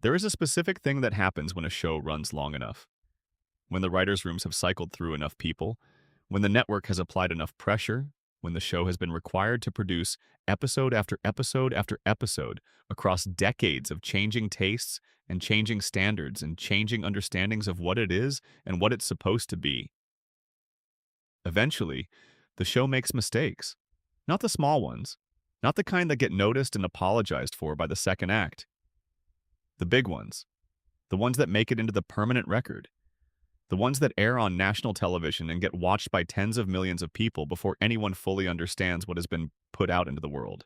There is a specific thing that happens when a show runs long enough. When the writers' rooms have cycled through enough people, when the network has applied enough pressure, when the show has been required to produce episode after episode after episode across decades of changing tastes and changing standards and changing understandings of what it is and what it's supposed to be. Eventually, the show makes mistakes. Not the small ones, not the kind that get noticed and apologized for by the second act. The big ones, the ones that make it into the permanent record, the ones that air on national television and get watched by tens of millions of people before anyone fully understands what has been put out into the world.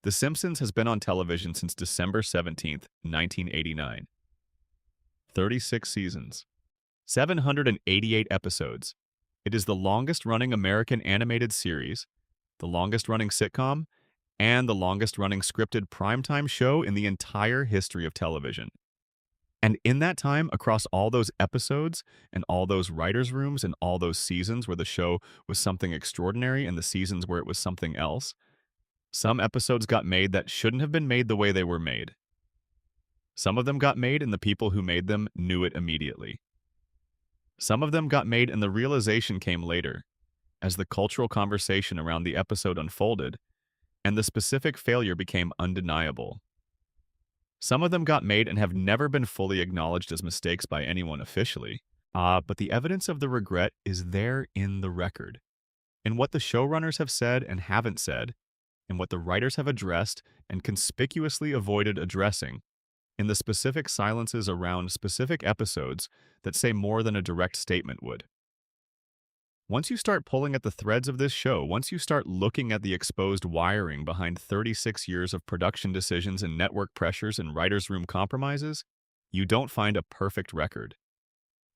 The Simpsons has been on television since December 17th, 1989. 36 seasons. 788 episodes. It is the longest-running American animated series, the longest-running sitcom, and the longest-running scripted primetime show in the entire history of television. And in that time, across all those episodes and all those writers' rooms and all those seasons where the show was something extraordinary and the seasons where it was something else, some episodes got made that shouldn't have been made the way they were made. Some of them got made and the people who made them knew it immediately. Some of them got made and the realization came later, as the cultural conversation around the episode unfolded, and the specific failure became undeniable. Some of them got made and have never been fully acknowledged as mistakes by anyone officially. But the evidence of the regret is there in the record, in what the showrunners have said and haven't said, in what the writers have addressed and conspicuously avoided addressing, in the specific silences around specific episodes that say more than a direct statement would. Once you start pulling at the threads of this show, once you start looking at the exposed wiring behind 36 years of production decisions and network pressures and writers' room compromises, you don't find a perfect record.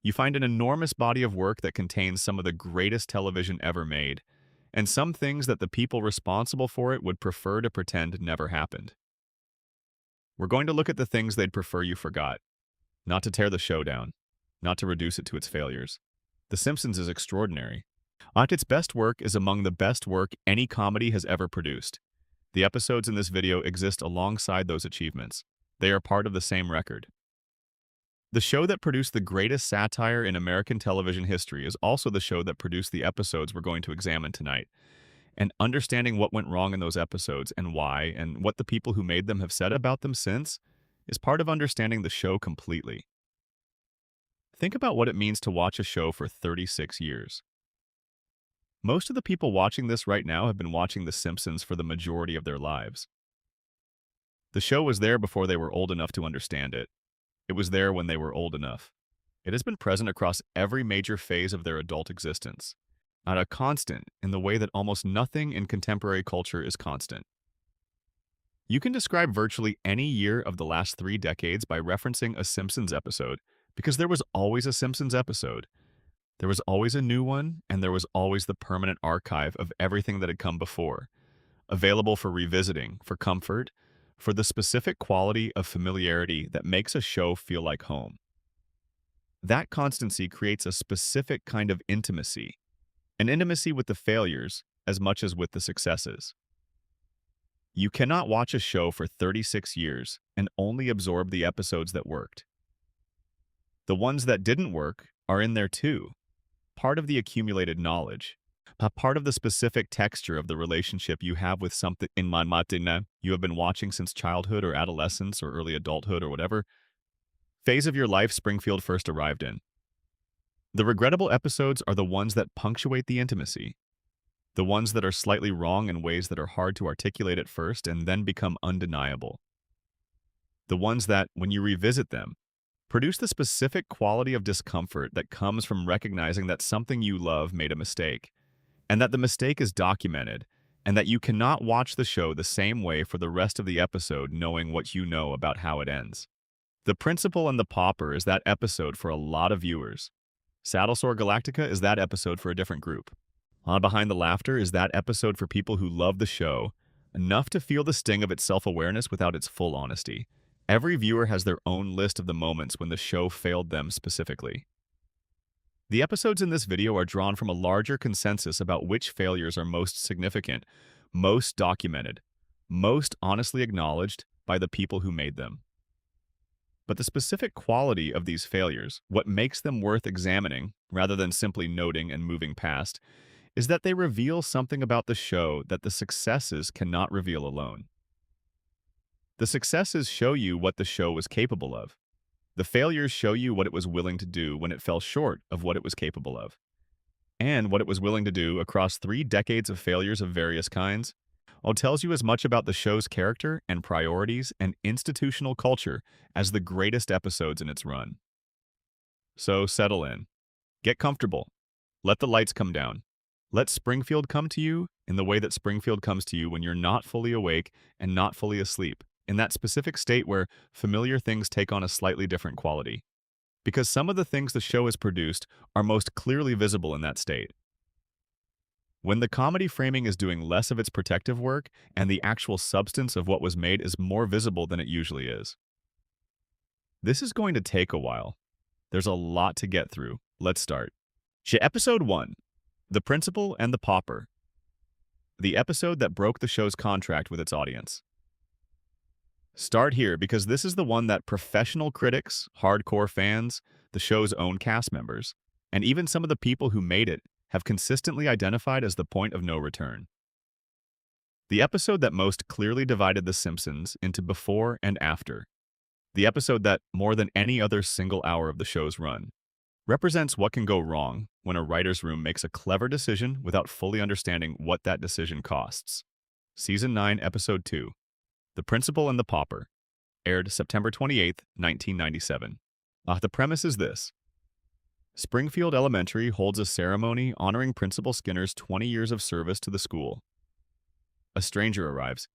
You find an enormous body of work that contains some of the greatest television ever made, and some things that the people responsible for it would prefer to pretend never happened. We're going to look at the things they'd prefer you forgot, not to tear the show down, not to reduce it to its failures. The Simpsons is extraordinary. At its best work is among the best work any comedy has ever produced. The episodes in this video exist alongside those achievements. They are part of the same record. The show that produced the greatest satire in American television history is also the show that produced the episodes we're going to examine tonight. And understanding what went wrong in those episodes and why, and what the people who made them have said about them since, is part of understanding the show completely. Think about what it means to watch a show for 36 years. Most of the people watching this right now have been watching The Simpsons for the majority of their lives. The show was there before they were old enough to understand it. It was there when they were old enough. It has been present across every major phase of their adult existence, at a constant in the way that almost nothing in contemporary culture is constant. You can describe virtually any year of the last 3 decades by referencing a Simpsons episode, because there was always a Simpsons episode. There was always a new one, and there was always the permanent archive of everything that had come before, available for revisiting, for comfort, for the specific quality of familiarity that makes a show feel like home. That constancy creates a specific kind of intimacy, an intimacy with the failures as much as with the successes. You cannot watch a show for 36 years and only absorb the episodes that worked. The ones that didn't work are in there too, part of the accumulated knowledge, part of the specific texture of the relationship you have with something in my matina you have been watching since childhood or adolescence or early adulthood or whatever phase of your life Springfield first arrived in. The regrettable episodes are the ones that punctuate the intimacy, the ones that are slightly wrong in ways that are hard to articulate at first and then become undeniable. The ones that, when you revisit them, produce the specific quality of discomfort that comes from recognizing that something you love made a mistake, and that the mistake is documented, and that you cannot watch the show the same way for the rest of the episode knowing what you know about how it ends. The Principal and the Pauper is that episode for a lot of viewers. Saddlesore Galactica is that episode for a different group. On Behind the Laughter is that episode for people who love the show, enough to feel the sting of its self-awareness without its full honesty. Every viewer has their own list of the moments when the show failed them specifically. The episodes in this video are drawn from a larger consensus about which failures are most significant, most documented, most honestly acknowledged by the people who made them. But the specific quality of these failures, what makes them worth examining rather than simply noting and moving past, is that they reveal something about the show that the successes cannot reveal alone. The successes show you what the show was capable of. The failures show you what it was willing to do when it fell short of what it was capable of. And what it was willing to do across 3 decades of failures of various kinds all tells you as much about the show's character and priorities and institutional culture as the greatest episodes in its run. So settle in. Get comfortable. Let the lights come down. Let Springfield come to you in the way that Springfield comes to you when you're not fully awake and not fully asleep, in that specific state where familiar things take on a slightly different quality. Because some of the things the show has produced are most clearly visible in that state. When the comedy framing is doing less of its protective work and the actual substance of what was made is more visible than it usually is. This is going to take a while. There's a lot to get through. Let's start. Episode 1. The Principal and the Pauper. The episode that broke the show's contract with its audience. Start here because this is the one that professional critics, hardcore fans, the show's own cast members, and even some of the people who made it have consistently identified as the point of no return. The episode that most clearly divided The Simpsons into before and after. The episode that, more than any other single hour of the show's run, represents what can go wrong when a writer's room makes a clever decision without fully understanding what that decision costs. Season 9, Episode 2. The Principal and the Pauper. Aired September 28, 1997. The premise is this. Springfield Elementary holds a ceremony honoring Principal Skinner's 20 years of service to the school. A stranger arrives.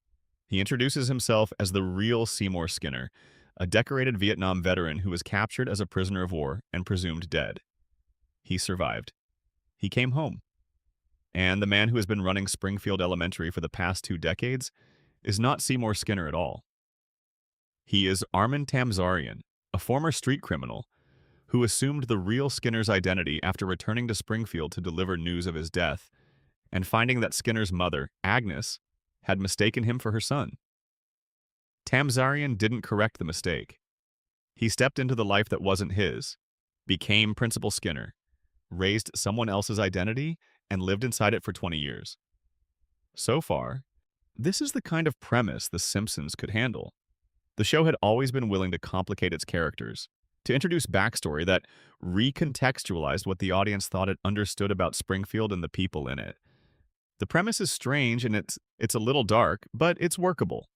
He introduces himself as the real Seymour Skinner, a decorated Vietnam veteran who was captured as a prisoner of war and presumed dead. He survived. He came home. And the man who has been running Springfield Elementary for the past 2 decades is not Seymour Skinner at all. He is Armin Tamzarian, a former street criminal who assumed the real Skinner's identity after returning to Springfield to deliver news of his death and finding that Skinner's mother, Agnes, had mistaken him for her son. Tamzarian didn't correct the mistake. He stepped into the life that wasn't his, became Principal Skinner, raised someone else's identity, and lived inside it for 20 years. So far, this is the kind of premise The Simpsons could handle. The show had always been willing to complicate its characters, to introduce backstory that recontextualized what the audience thought it understood about Springfield and the people in it. The premise is strange and it's a little dark, but it's workable.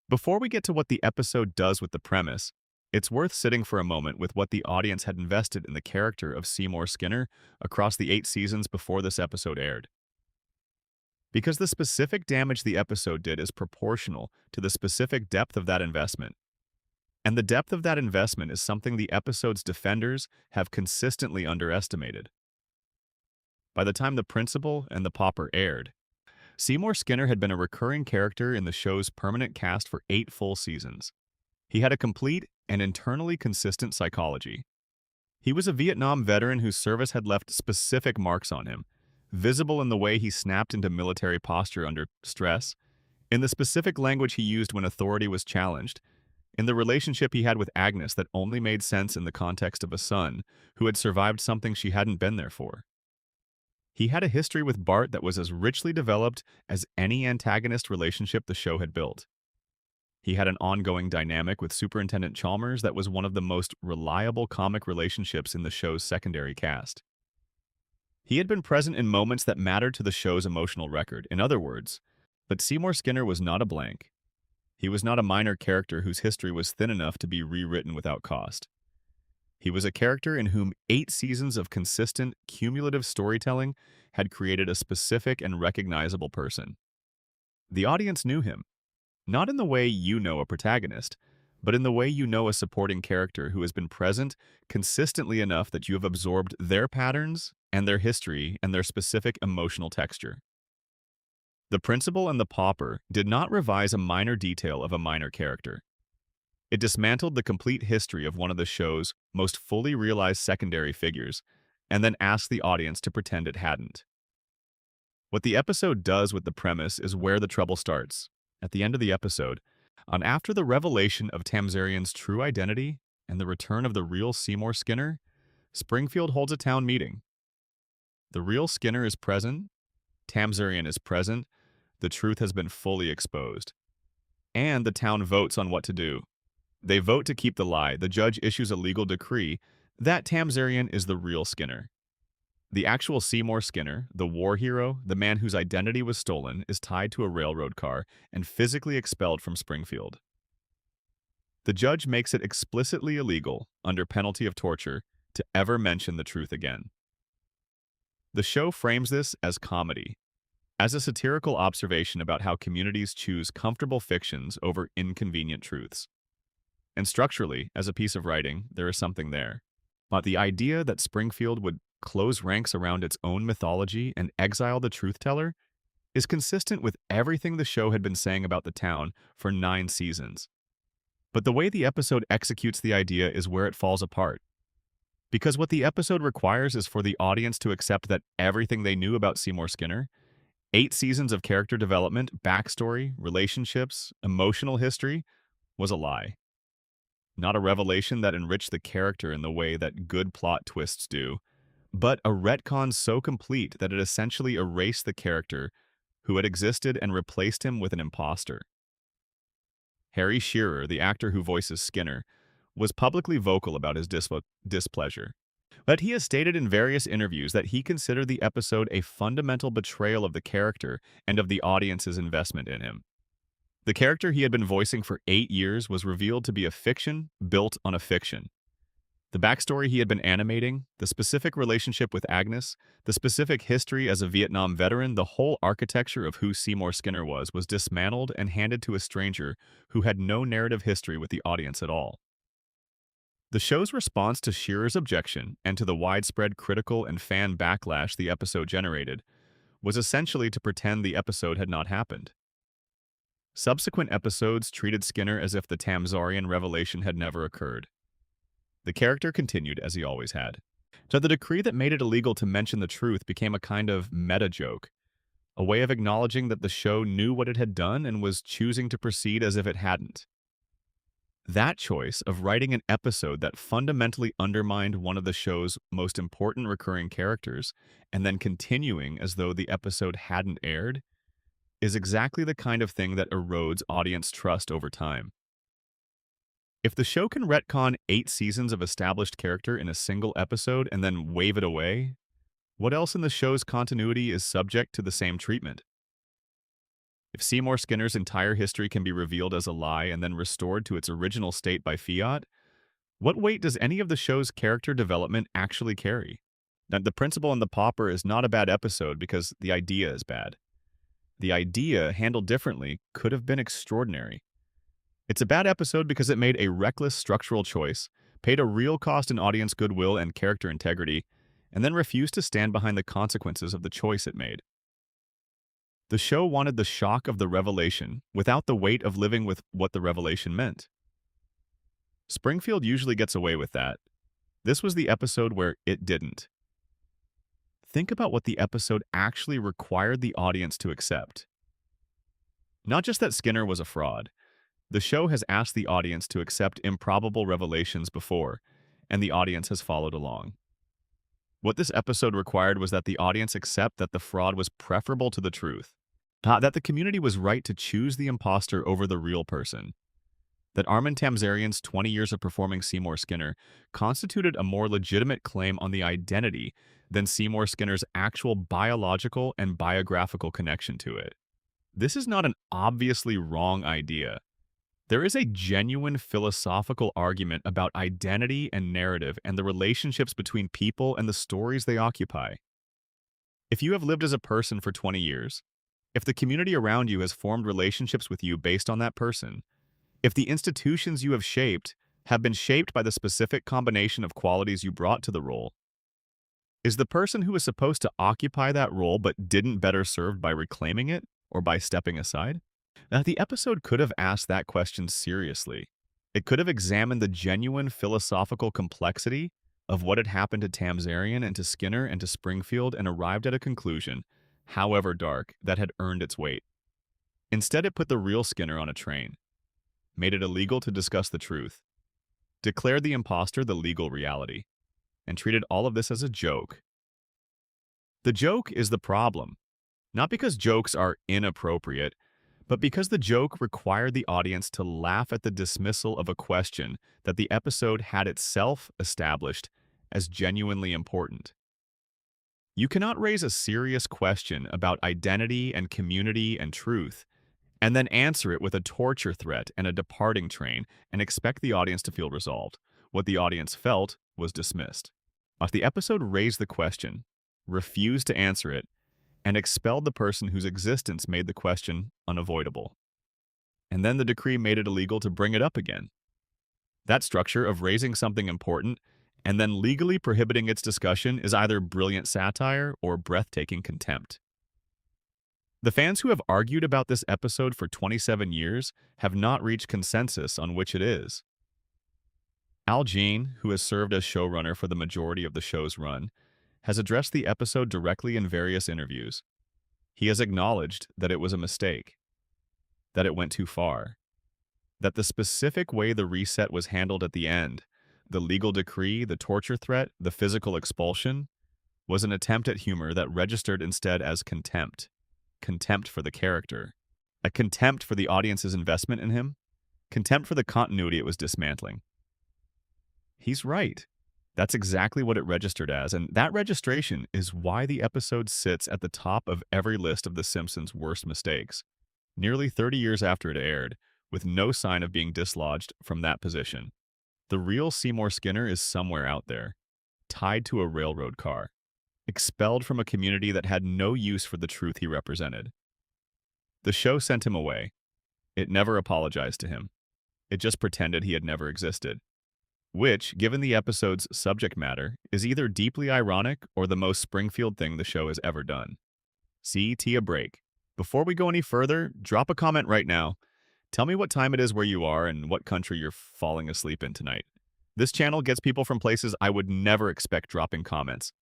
Before we get to what the episode does with the premise, it's worth sitting for a moment with what the audience had invested in the character of Seymour Skinner across the 8 seasons before this episode aired. Because the specific damage the episode did is proportional to the specific depth of that investment. And the depth of that investment is something the episode's defenders have consistently underestimated. By the time The Principal and the Pauper aired, Seymour Skinner had been a recurring character in the show's permanent cast for 8 full seasons. He had a complete and internally consistent psychology. He was a Vietnam veteran whose service had left specific marks on him, visible in the way he snapped into military posture under stress, in the specific language he used when authority was challenged, in the relationship he had with Agnes that only made sense in the context of a son who had survived something she hadn't been there for. He had a history with Bart that was as richly developed as any antagonist relationship the show had built. He had an ongoing dynamic with Superintendent Chalmers that was one of the most reliable comic relationships in the show's secondary cast. He had been present in moments that mattered to the show's emotional record. In other words, but Seymour Skinner was not a blank. He was not a minor character whose history was thin enough to be rewritten without cost. He was a character in whom 8 seasons of consistent, cumulative storytelling had created a specific and recognizable person. The audience knew him, not in the way you know a protagonist, but in the way you know a supporting character who has been present consistently enough that you have absorbed their patterns and their history and their specific emotional texture. The Principal and the Pauper did not revise a minor detail of a minor character. It dismantled the complete history of one of the show's most fully realized secondary figures, and then asked the audience to pretend it hadn't. What the episode does with the premise is where the trouble starts. At the end of the episode, And after the revelation of Tamzarian's true identity and the return of the real Seymour Skinner, Springfield holds a town meeting. The real Skinner is present, Tamzarian is present, the truth has been fully exposed. And the town votes on what to do. They vote to keep the lie. The judge issues a legal decree that Tamzarian is the real Skinner. The actual Seymour Skinner, the war hero, the man whose identity was stolen, is tied to a railroad car and physically expelled from Springfield. The judge makes it explicitly illegal, under penalty of torture, to ever mention the truth again. The show frames this as comedy, as a satirical observation about how communities choose comfortable fictions over inconvenient truths. And structurally, as a piece of writing, there is something there. But the idea that Springfield would close ranks around its own mythology and exile the truth-teller is consistent with everything the show had been saying about the town for 9 seasons. But the way the episode executes the idea is where it falls apart. Because what the episode requires is for the audience to accept that everything they knew about Seymour Skinner, 8 seasons of character development, backstory, relationships, emotional history, was a lie. Not a revelation that enriched the character in the way that good plot twists do, but a retcon so complete that it essentially erased the character who had existed and replaced him with an imposter. Harry Shearer, the actor who voices Skinner, was publicly vocal about his displeasure. But he has stated in various interviews that he considered the episode a fundamental betrayal of the character and of the audience's investment in him. The character he had been voicing for 8 years was revealed to be a fiction built on a fiction. The backstory he had been animating, the specific relationship with Agnes, the specific history as a Vietnam veteran, the whole architecture of who Seymour Skinner was dismantled and handed to a stranger who had no narrative history with the audience at all. The show's response to Shearer's objection and to the widespread critical and fan backlash the episode generated was essentially to pretend the episode had not happened. Subsequent episodes treated Skinner as if the Tamzarian revelation had never occurred. The character continued as he always had. So the decree that made it illegal to mention the truth became a kind of meta-joke, a way of acknowledging that the show knew what it had done and was choosing to proceed as if it hadn't. That choice of writing an episode that fundamentally undermined one of the show's most important recurring characters and then continuing as though the episode hadn't aired is exactly the kind of thing that erodes audience trust over time. If the show can retcon 8 seasons of established character in a single episode and then wave it away, what else in the show's continuity is subject to the same treatment? If Seymour Skinner's entire history can be revealed as a lie and then restored to its original state by fiat, what weight does any of the show's character development actually carry? Now, The Principal and the Pauper is not a bad episode because the idea is bad. The idea, handled differently, could have been extraordinary. It's a bad episode because it made a reckless structural choice, paid a real cost in audience goodwill and character integrity, and then refused to stand behind the consequences of the choice it made. The show wanted the shock of the revelation without the weight of living with what the revelation meant. Springfield usually gets away with that. This was the episode where it didn't. Think about what the episode actually required the audience to accept. Not just that Skinner was a fraud. The show has asked the audience to accept improbable revelations before, and the audience has followed along. What this episode required was that the audience accept that the fraud was preferable to the truth, that the community was right to choose the imposter over the real person, that Armin Tamzarian's 20 years of performing Seymour Skinner constituted a more legitimate claim on the identity than Seymour Skinner's actual biological and biographical connection to it. This is not an obviously wrong idea. There is a genuine philosophical argument about identity and narrative and the relationships between people and the stories they occupy. If you have lived as a person for 20 years, if the community around you has formed relationships with you based on that person, if the institutions you have shaped have been shaped by the specific combination of qualities you brought to the role, is the person who is supposed to occupy that role but didn't better served by reclaiming it or by stepping aside? Now, the episode could have asked that question seriously. It could have examined the genuine philosophical complexity of what had happened to Tamzarian and to Skinner and to Springfield and arrived at a conclusion, however dark, that had earned its weight. Instead, it put the real Skinner on a train. made it illegal to discuss the truth, declared the imposter the legal reality, and treated all of this as a joke. The joke is the problem, not because jokes are inappropriate, but because the joke required the audience to laugh at the dismissal of a question that the episode had itself established as genuinely important. You cannot raise a serious question about identity and community and truth, and then answer it with a torture threat and a departing train and expect the audience to feel resolved. What the audience felt was dismissed. If the episode raised the question, refused to answer it, and expelled the person whose existence made the question unavoidable. And then the decree made it illegal to bring it up again. That structure of raising something important and then legally prohibiting its discussion is either brilliant satire or breathtaking contempt. The fans who have argued about this episode for 27 years have not reached consensus on which it is. Al Jean, who has served as showrunner for the majority of the show's run, has addressed the episode directly in various interviews. He has acknowledged that it was a mistake, that it went too far, that the specific way the reset was handled at the end, the legal decree, the torture threat, the physical expulsion, was an attempt at humor that registered instead as contempt. Contempt for the character, a contempt for the audience's investment in him, contempt for the continuity it was dismantling. He's right. That's exactly what it registered as, and that registration is why the episode sits at the top of every list of The Simpsons' worst mistakes, nearly 30 years after it aired, with no sign of being dislodged from that position. The real Seymour Skinner is somewhere out there, tied to a railroad car, expelled from a community that had no use for the truth he represented. The show sent him away. It never apologized to him. It just pretended he had never existed. Which, given the episode's subject matter, is either deeply ironic or the most Springfield thing the show has ever done. See Tia break. Before we go any further, drop a comment right now. Tell me what time it is where you are and what country you're falling asleep in tonight. This channel gets people from places I would never expect dropping comments.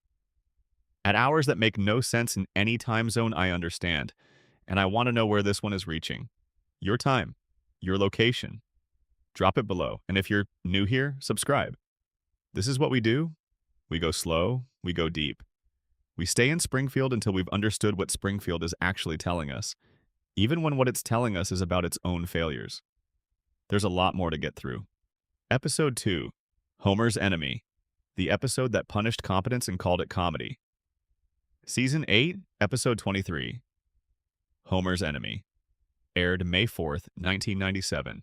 At hours that make no sense in any time zone I understand, and I want to know where this one is reaching. Your time, your location. Drop it below, and if you're new here, subscribe. This is what we do. We go slow, we go deep. We stay in Springfield until we've understood what Springfield is actually telling us, even when what it's telling us is about its own failures. There's a lot more to get through. Episode 2, Homer's Enemy, the episode that punished competence and called it comedy. Season 8, Episode 23, Homer's Enemy, aired May 4th, 1997.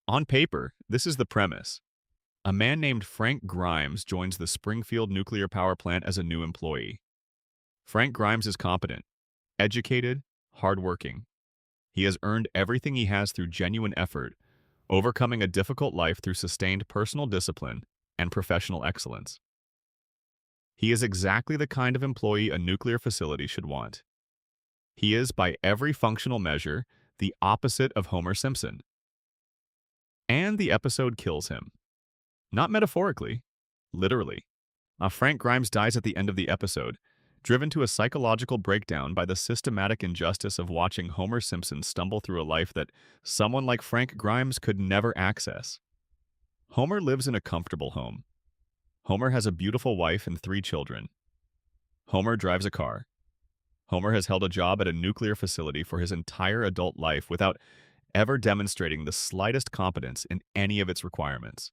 On paper, this is the premise. A man named Frank Grimes joins the Springfield nuclear power plant as a new employee. Frank Grimes is competent, educated, hardworking. He has earned everything he has through genuine effort, overcoming a difficult life through sustained personal discipline and professional excellence. He is exactly the kind of employee a nuclear facility should want. He is, by every functional measure, the opposite of Homer Simpson. And the episode kills him. Not metaphorically, literally. Frank Grimes dies at the end of the episode, driven to a psychological breakdown by the systematic injustice of watching Homer Simpson stumble through a life that someone like Frank Grimes could never access. Homer lives in a comfortable home. Homer has a beautiful wife and 3 children. Homer drives a car. Homer has held a job at a nuclear facility for his entire adult life without ever demonstrating the slightest competence in any of its requirements.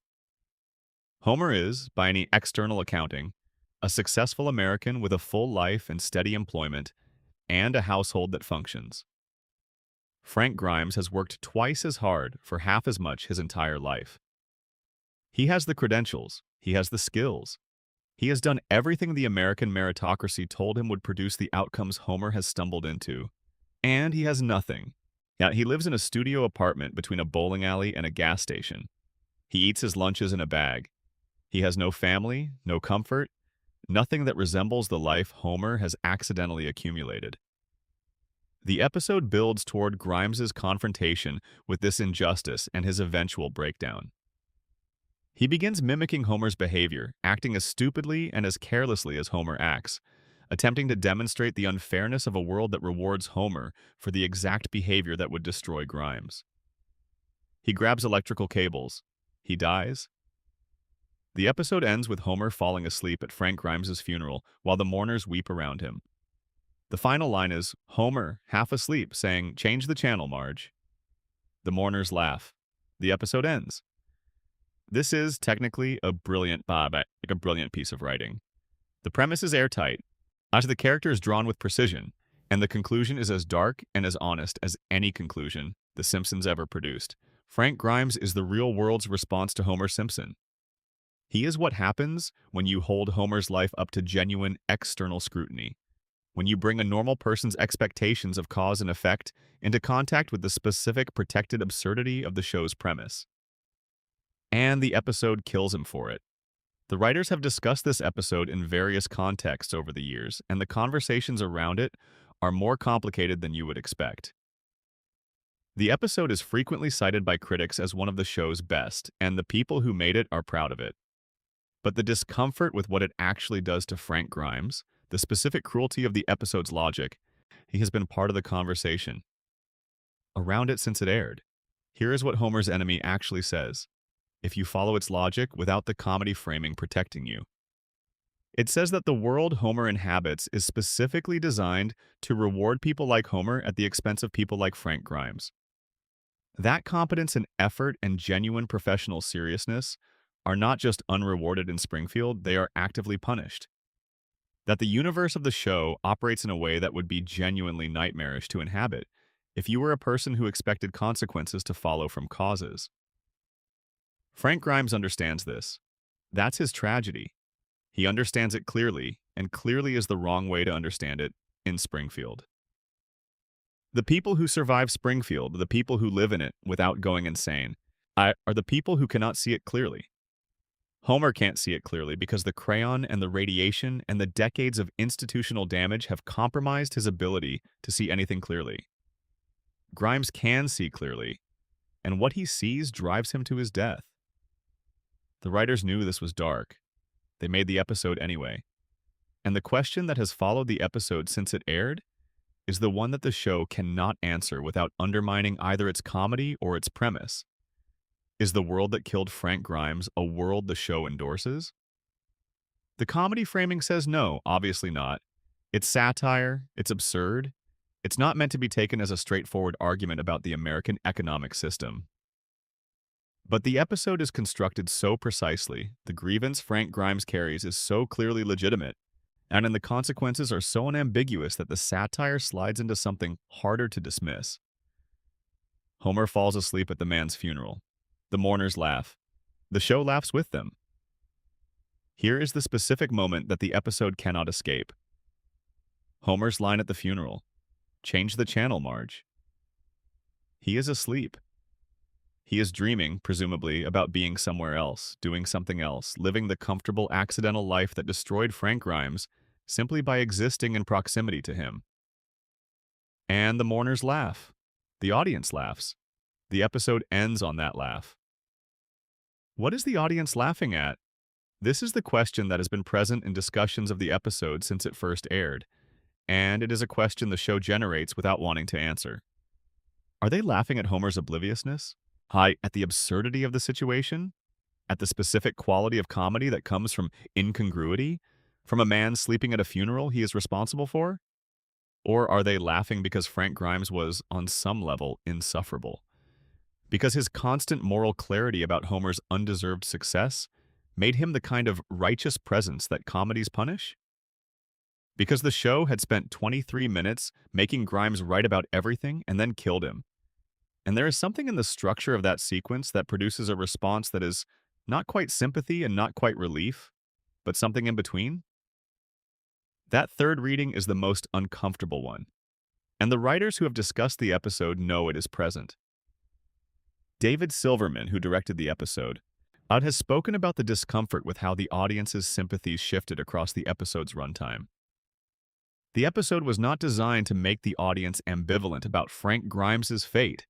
Homer is, by any external accounting, a successful American with a full life and steady employment, and a household that functions. Frank Grimes has worked twice as hard for half as much his entire life. He has the credentials, he has the skills. He has done everything the American meritocracy told him would produce the outcomes Homer has stumbled into. And he has nothing. Yet he lives in a studio apartment between a bowling alley and a gas station. He eats his lunches in a bag. He has no family, no comfort, nothing that resembles the life Homer has accidentally accumulated. The episode builds toward Grimes's confrontation with this injustice and his eventual breakdown. He begins mimicking Homer's behavior, acting as stupidly and as carelessly as Homer acts, attempting to demonstrate the unfairness of a world that rewards Homer for the exact behavior that would destroy Grimes. He grabs electrical cables. He dies. The episode ends with Homer falling asleep at Frank Grimes' funeral while the mourners weep around him. The final line is Homer, half asleep, saying, "Change the channel, Marge." The mourners laugh. The episode ends. This is technically a brilliant piece of writing. The premise is airtight, as the character is drawn with precision, and the conclusion is as dark and as honest as any conclusion The Simpsons ever produced. Frank Grimes is the real world's response to Homer Simpson. He is what happens when you hold Homer's life up to genuine external scrutiny, when you bring a normal person's expectations of cause and effect into contact with the specific protected absurdity of the show's premise. And the episode kills him for it. The writers have discussed this episode in various contexts over the years, and the conversations around it are more complicated than you would expect. The episode is frequently cited by critics as one of the show's best, and the people who made it are proud of it. But the discomfort with what it actually does to Frank Grimes, the specific cruelty of the episode's logic, he has been part of the conversation around it since it aired. Here is what Homer's enemy actually says, if you follow its logic without the comedy framing protecting you. It says that the world Homer inhabits is specifically designed to reward people like Homer at the expense of people like Frank Grimes. That competence and effort and genuine professional seriousness are not just unrewarded in Springfield, they are actively punished. That the universe of the show operates in a way that would be genuinely nightmarish to inhabit if you were a person who expected consequences to follow from causes. Frank Grimes understands this. That's his tragedy. He understands it clearly, and clearly is the wrong way to understand it in Springfield. The people who survive Springfield, the people who live in it without going insane, are the people who cannot see it clearly. Homer can't see it clearly because the crayon and the radiation and the decades of institutional damage have compromised his ability to see anything clearly. Grimes can see clearly, and what he sees drives him to his death. The writers knew this was dark. They made the episode anyway. And the question that has followed the episode since it aired is the one that the show cannot answer without undermining either its comedy or its premise. Is the world that killed Frank Grimes a world the show endorses? The comedy framing says no, obviously not. It's satire, it's absurd. It's not meant to be taken as a straightforward argument about the American economic system. But the episode is constructed so precisely, the grievance Frank Grimes carries is so clearly legitimate, and the consequences are so unambiguous that the satire slides into something harder to dismiss. Homer falls asleep at the man's funeral. The mourners laugh. The show laughs with them. Here is the specific moment that the episode cannot escape. Homer's line at the funeral. "Change the channel, Marge." He is asleep. He is dreaming, presumably, about being somewhere else, doing something else, living the comfortable, accidental life that destroyed Frank Grimes simply by existing in proximity to him. And the mourners laugh. The audience laughs. The episode ends on that laugh. What is the audience laughing at? This is the question that has been present in discussions of the episode since it first aired, and it is a question the show generates without wanting to answer. Are they laughing at Homer's obliviousness? At the absurdity of the situation? At the specific quality of comedy that comes from incongruity? From a man sleeping at a funeral he is responsible for? Or are they laughing because Frank Grimes was, on some level, insufferable? Because his constant moral clarity about Homer's undeserved success made him the kind of righteous presence that comedies punish? Because the show had spent 23 minutes making Grimes right about everything and then killed him. And there is something in the structure of that sequence that produces a response that is not quite sympathy and not quite relief, but something in between. That third reading is the most uncomfortable one, and the writers who have discussed the episode know it is present. David Silverman, who directed the episode, has spoken about the discomfort with how the audience's sympathies shifted across the episode's runtime. The episode was not designed to make the audience ambivalent about Frank Grimes' fate,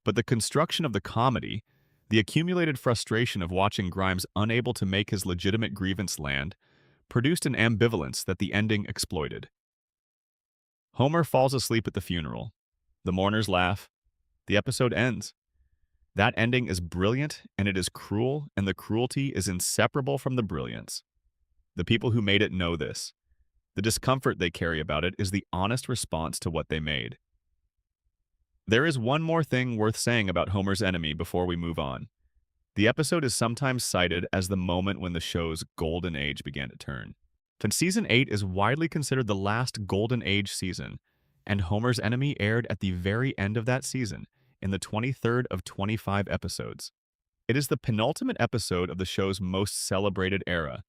but the construction of the comedy, the accumulated frustration of watching Grimes unable to make his legitimate grievance land, produced an ambivalence that the ending exploited. Homer falls asleep at the funeral. The mourners laugh. The episode ends. That ending is brilliant, and it is cruel, and the cruelty is inseparable from the brilliance. The people who made it know this. The discomfort they carry about it is the honest response to what they made. There is one more thing worth saying about Homer's enemy before we move on. The episode is sometimes cited as the moment when the show's golden age began to turn. And season 8 is widely considered the last golden age season, and Homer's enemy aired at the very end of that season, in the 23rd of 25 episodes. It is the penultimate episode of the show's most celebrated era,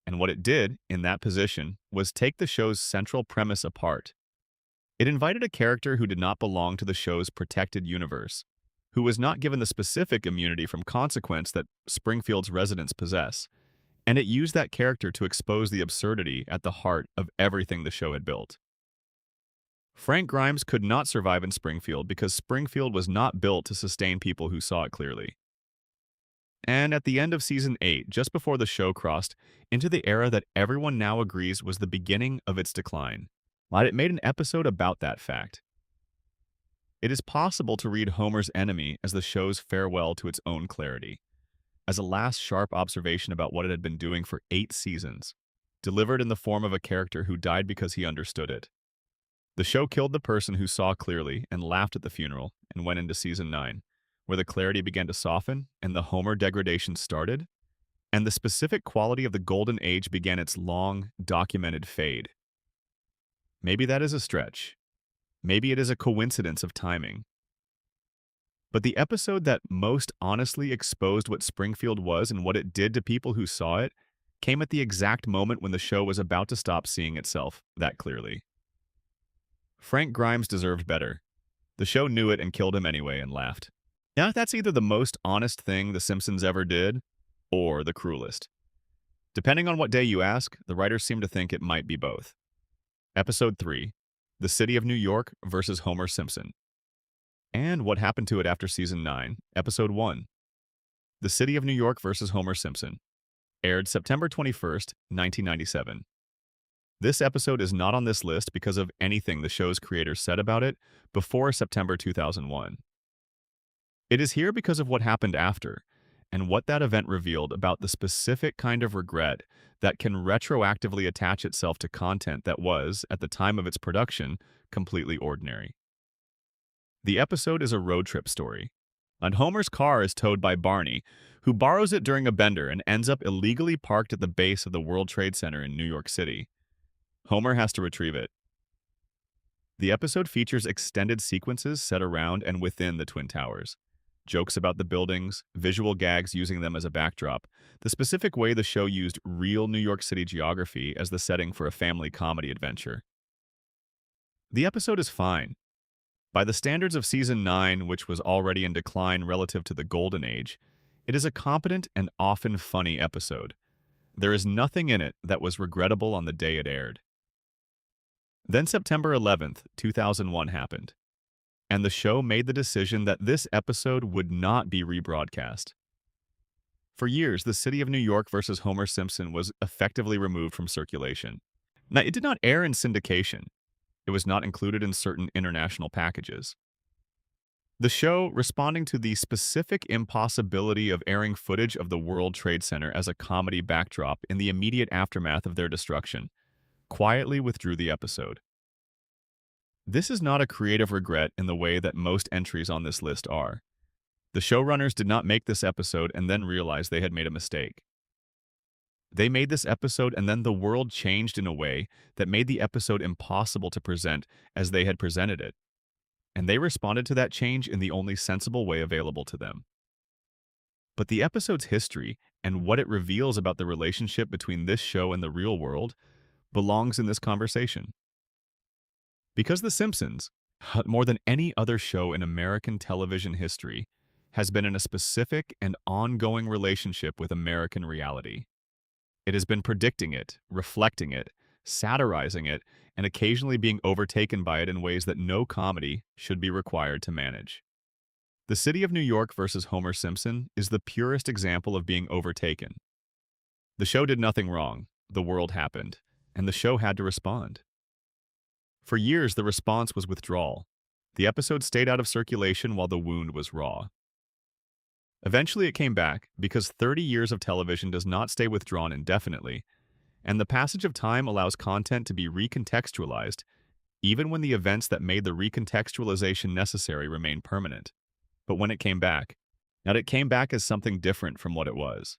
and what it did, in that position, was take the show's central premise apart. It invited a character who did not belong to the show's protected universe, who was not given the specific immunity from consequence that Springfield's residents possess, and it used that character to expose the absurdity at the heart of everything the show had built. Frank Grimes could not survive in Springfield because Springfield was not built to sustain people who saw it clearly. And at the end of season 8, just before the show crossed into the era that everyone now agrees was the beginning of its decline, it made an episode about that fact. It is possible to read Homer's enemy as the show's farewell to its own clarity, as a last sharp observation about what it had been doing for 8 seasons, delivered in the form of a character who died because he understood it. The show killed the person who saw clearly and laughed at the funeral and went into season 9, where the clarity began to soften and the Homer degradation started, and the specific quality of the golden age began its long, documented fade. Maybe that is a stretch. Maybe it is a coincidence of timing. But the episode that most honestly exposed what Springfield was and what it did to people who saw it came at the exact moment when the show was about to stop seeing itself that clearly. Frank Grimes deserved better. The show knew it and killed him anyway and laughed. Now, that's either the most honest thing The Simpsons ever did, or the cruelest. Depending on what day you ask, the writers seem to think it might be both. Episode 3, The City of New York versus Homer Simpson. And what happened to it after season 9, episode 1, The City of New York versus Homer Simpson. Aired September 21st, 1997. This episode is not on this list because of anything the show's creators said about it before September 2001. It is here because of what happened after, and what that event revealed about the specific kind of regret that can retroactively attach itself to content that was, at the time of its production, completely ordinary. The episode is a road trip story, and Homer's car is towed by Barney, who borrows it during a bender and ends up illegally parked at the base of the World Trade Center in New York City. Homer has to retrieve it. The episode features extended sequences set around and within the Twin Towers. Jokes about the buildings, visual gags using them as a backdrop, the specific way the show used real New York City geography as the setting for a family comedy adventure. The episode is fine. By the standards of season 9, which was already in decline relative to the golden age, it is a competent and often funny episode. There is nothing in it that was regrettable on the day it aired. Then September 11th, 2001 happened, and the show made the decision that this episode would not be rebroadcast. For years, The City of New York versus Homer Simpson was effectively removed from circulation. Now, it did not air in syndication. It was not included in certain international packages. The show, responding to the specific impossibility of airing footage of the World Trade Center as a comedy backdrop in the immediate aftermath of their destruction, quietly withdrew the episode. This is not a creative regret in the way that most entries on this list are. The showrunners did not make this episode and then realize they had made a mistake. They made this episode and then the world changed in a way that made the episode impossible to present as they had presented it. And they responded to that change in the only sensible way available to them. But the episode's history and what it reveals about the relationship between this show and the real world belongs in this conversation. Because The Simpsons, more than any other show in American television history, has been in a specific and ongoing relationship with American reality. It has been predicting it, reflecting it, satirizing it, and occasionally being overtaken by it in ways that no comedy should be required to manage. The City of New York versus Homer Simpson is the purest example of being overtaken. The show did nothing wrong, the world happened, and the show had to respond. For years, the response was withdrawal. The episode stayed out of circulation while the wound was raw. Eventually, it came back because 30 years of television does not stay withdrawn indefinitely, and the passage of time allows content to be recontextualized, even when the events that made the recontextualization necessary remain permanent. But when it came back, now it came back as something different from what it was.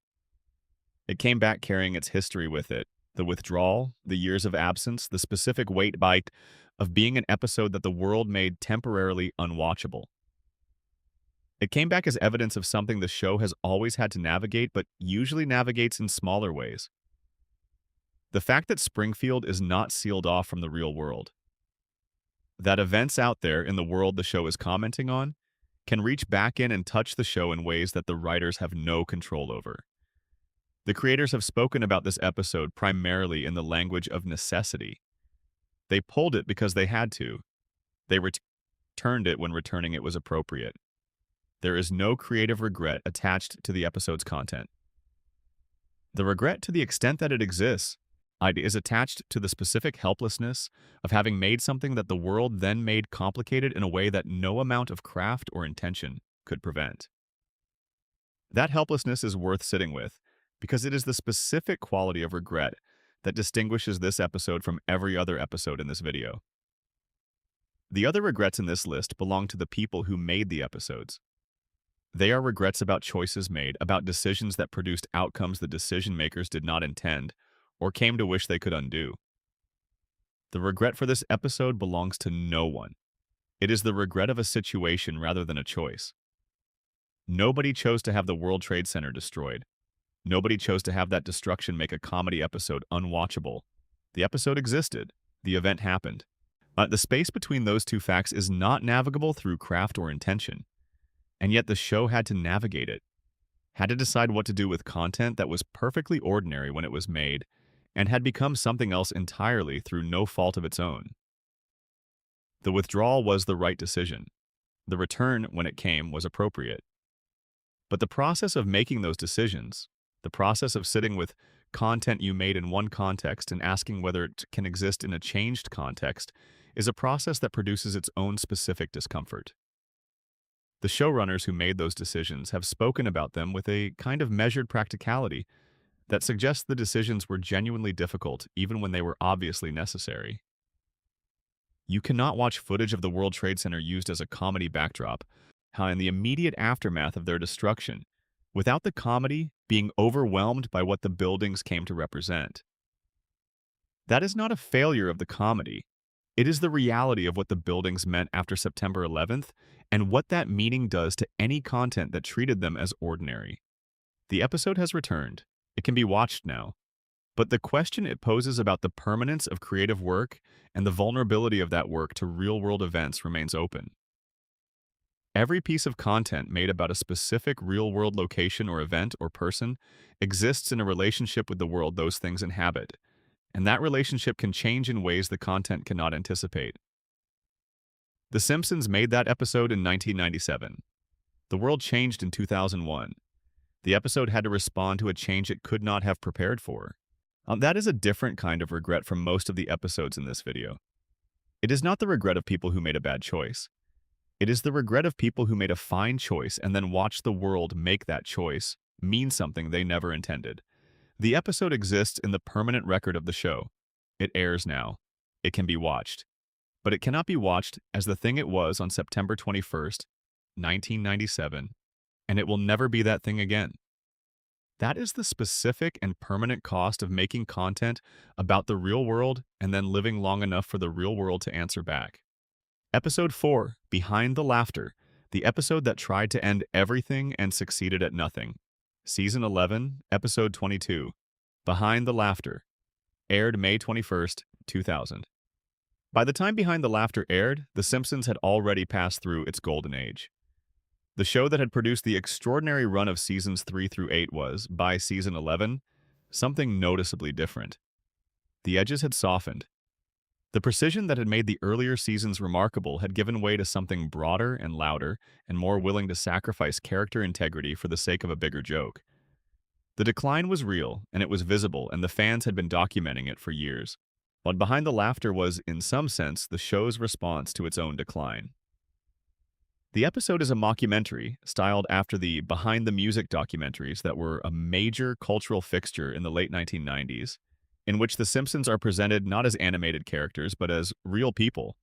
It came back carrying its history with it, the withdrawal, the years of absence, the specific weight bite of being an episode that the world made temporarily unwatchable. It came back as evidence of something the show has always had to navigate, but usually navigates in smaller ways. The fact that Springfield is not sealed off from the real world. That events out there in the world the show is commenting on can reach back in and touch the show in ways that the writers have no control over. The creators have spoken about this episode primarily in the language of necessity. They pulled it because they had to. They returned it when returning it was appropriate. There is no creative regret attached to the episode's content. The regret, to the extent that it exists, is attached to the specific helplessness of having made something that the world then made complicated in a way that no amount of craft or intention could prevent. That helplessness is worth sitting with, because it is the specific quality of regret that distinguishes this episode from every other episode in this video. The other regrets in this list belong to the people who made the episodes. They are regrets about choices made, about decisions that produced outcomes the decision makers did not intend, or came to wish they could undo. The regret for this episode belongs to no one. It is the regret of a situation rather than a choice. Nobody chose to have the World Trade Center destroyed. Nobody chose to have that destruction make a comedy episode unwatchable. The episode existed. The event happened. The space between those two facts is not navigable through craft or intention. And yet the show had to navigate it, had to decide what to do with content that was perfectly ordinary when it was made, and had become something else entirely through no fault of its own. The withdrawal was the right decision. The return, when it came, was appropriate. But the process of making those decisions, the process of sitting with content you made in one context and asking whether it can exist in a changed context, is a process that produces its own specific discomfort. The showrunners who made those decisions have spoken about them with a kind of measured practicality that suggests the decisions were genuinely difficult even when they were obviously necessary. You cannot watch footage of the World Trade Center used as a comedy backdrop, in the immediate aftermath of their destruction, without the comedy being overwhelmed by what the buildings came to represent. That is not a failure of the comedy. It is the reality of what the buildings meant after September 11th and what that meaning does to any content that treated them as ordinary. The episode has returned. It can be watched now. But the question it poses about the permanence of creative work and the vulnerability of that work to real-world events remains open. Every piece of content made about a specific real-world location or event or person exists in a relationship with the world those things inhabit, and that relationship can change in ways the content cannot anticipate. The Simpsons made that episode in 1997. The world changed in 2001. The episode had to respond to a change it could not have prepared for. That is a different kind of regret from most of the episodes in this video. It is not the regret of people who made a bad choice. It is the regret of people who made a fine choice and then watched the world make that choice mean something they never intended. The episode exists in the permanent record of the show. It airs now. It can be watched. But it cannot be watched as the thing it was on September 21st, 1997, and it will never be that thing again. That is the specific and permanent cost of making content about the real world and then living long enough for the real world to answer back. Episode 4, Behind the Laughter, the episode that tried to end everything and succeeded at nothing. Season 11, Episode 22, Behind the Laughter, aired May 21st, 2000. By the time Behind the Laughter aired, The Simpsons had already passed through its golden age. The show that had produced the extraordinary run of seasons 3 through 8 was, by season 11, something noticeably different. The edges had softened. The precision that had made the earlier seasons remarkable had given way to something broader and louder and more willing to sacrifice character integrity for the sake of a bigger joke. The decline was real, and it was visible, and the fans had been documenting it for years. But Behind the Laughter was, in some sense, the show's response to its own decline. The episode is a mockumentary styled after the Behind the Music documentaries that were a major cultural fixture in the late 1990s, in which the Simpsons are presented not as animated characters, but as real people.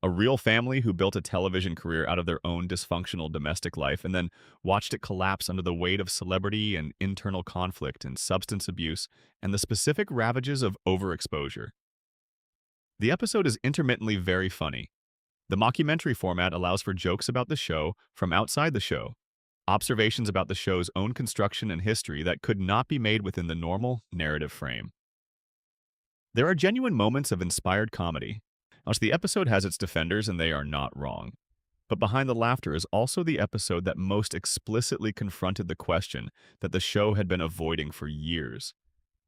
A real family who built a television career out of their own dysfunctional domestic life and then watched it collapse under the weight of celebrity and internal conflict and substance abuse and the specific ravages of overexposure. The episode is intermittently very funny. The mockumentary format allows for jokes about the show from outside the show, observations about the show's own construction and history that could not be made within the normal narrative frame. There are genuine moments of inspired comedy. Now, the episode has its defenders, and they are not wrong. But behind the laughter is also the episode that most explicitly confronted the question that the show had been avoiding for years.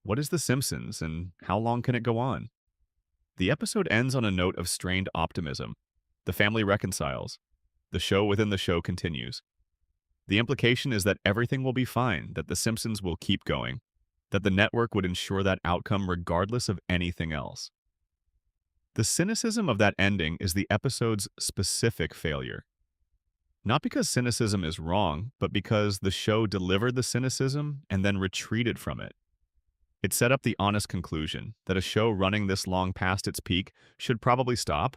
What is The Simpsons, and how long can it go on? The episode ends on a note of strained optimism. The family reconciles. The show within the show continues. The implication is that everything will be fine, that The Simpsons will keep going, that the network would ensure that outcome regardless of anything else. The cynicism of that ending is the episode's specific failure. Not because cynicism is wrong, but because the show delivered the cynicism and then retreated from it. It set up the honest conclusion that a show running this long past its peak should probably stop,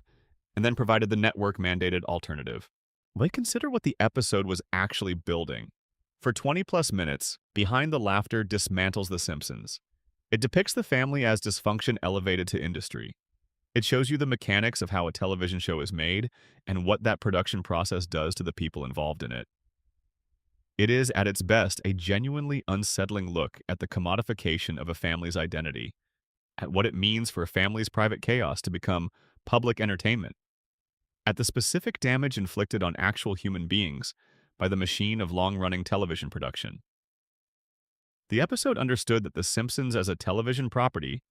and then provided the network-mandated alternative. But consider what the episode was actually building. For 20-plus minutes, Behind the Laughter dismantles The Simpsons. It depicts the family as dysfunction elevated to industry. It shows you the mechanics of how a television show is made and what that production process does to the people involved in it. It is, at its best, a genuinely unsettling look at the commodification of a family's identity, at what it means for a family's private chaos to become public entertainment, at the specific damage inflicted on actual human beings by the machine of long-running television production. The episode understood that The Simpsons as a television property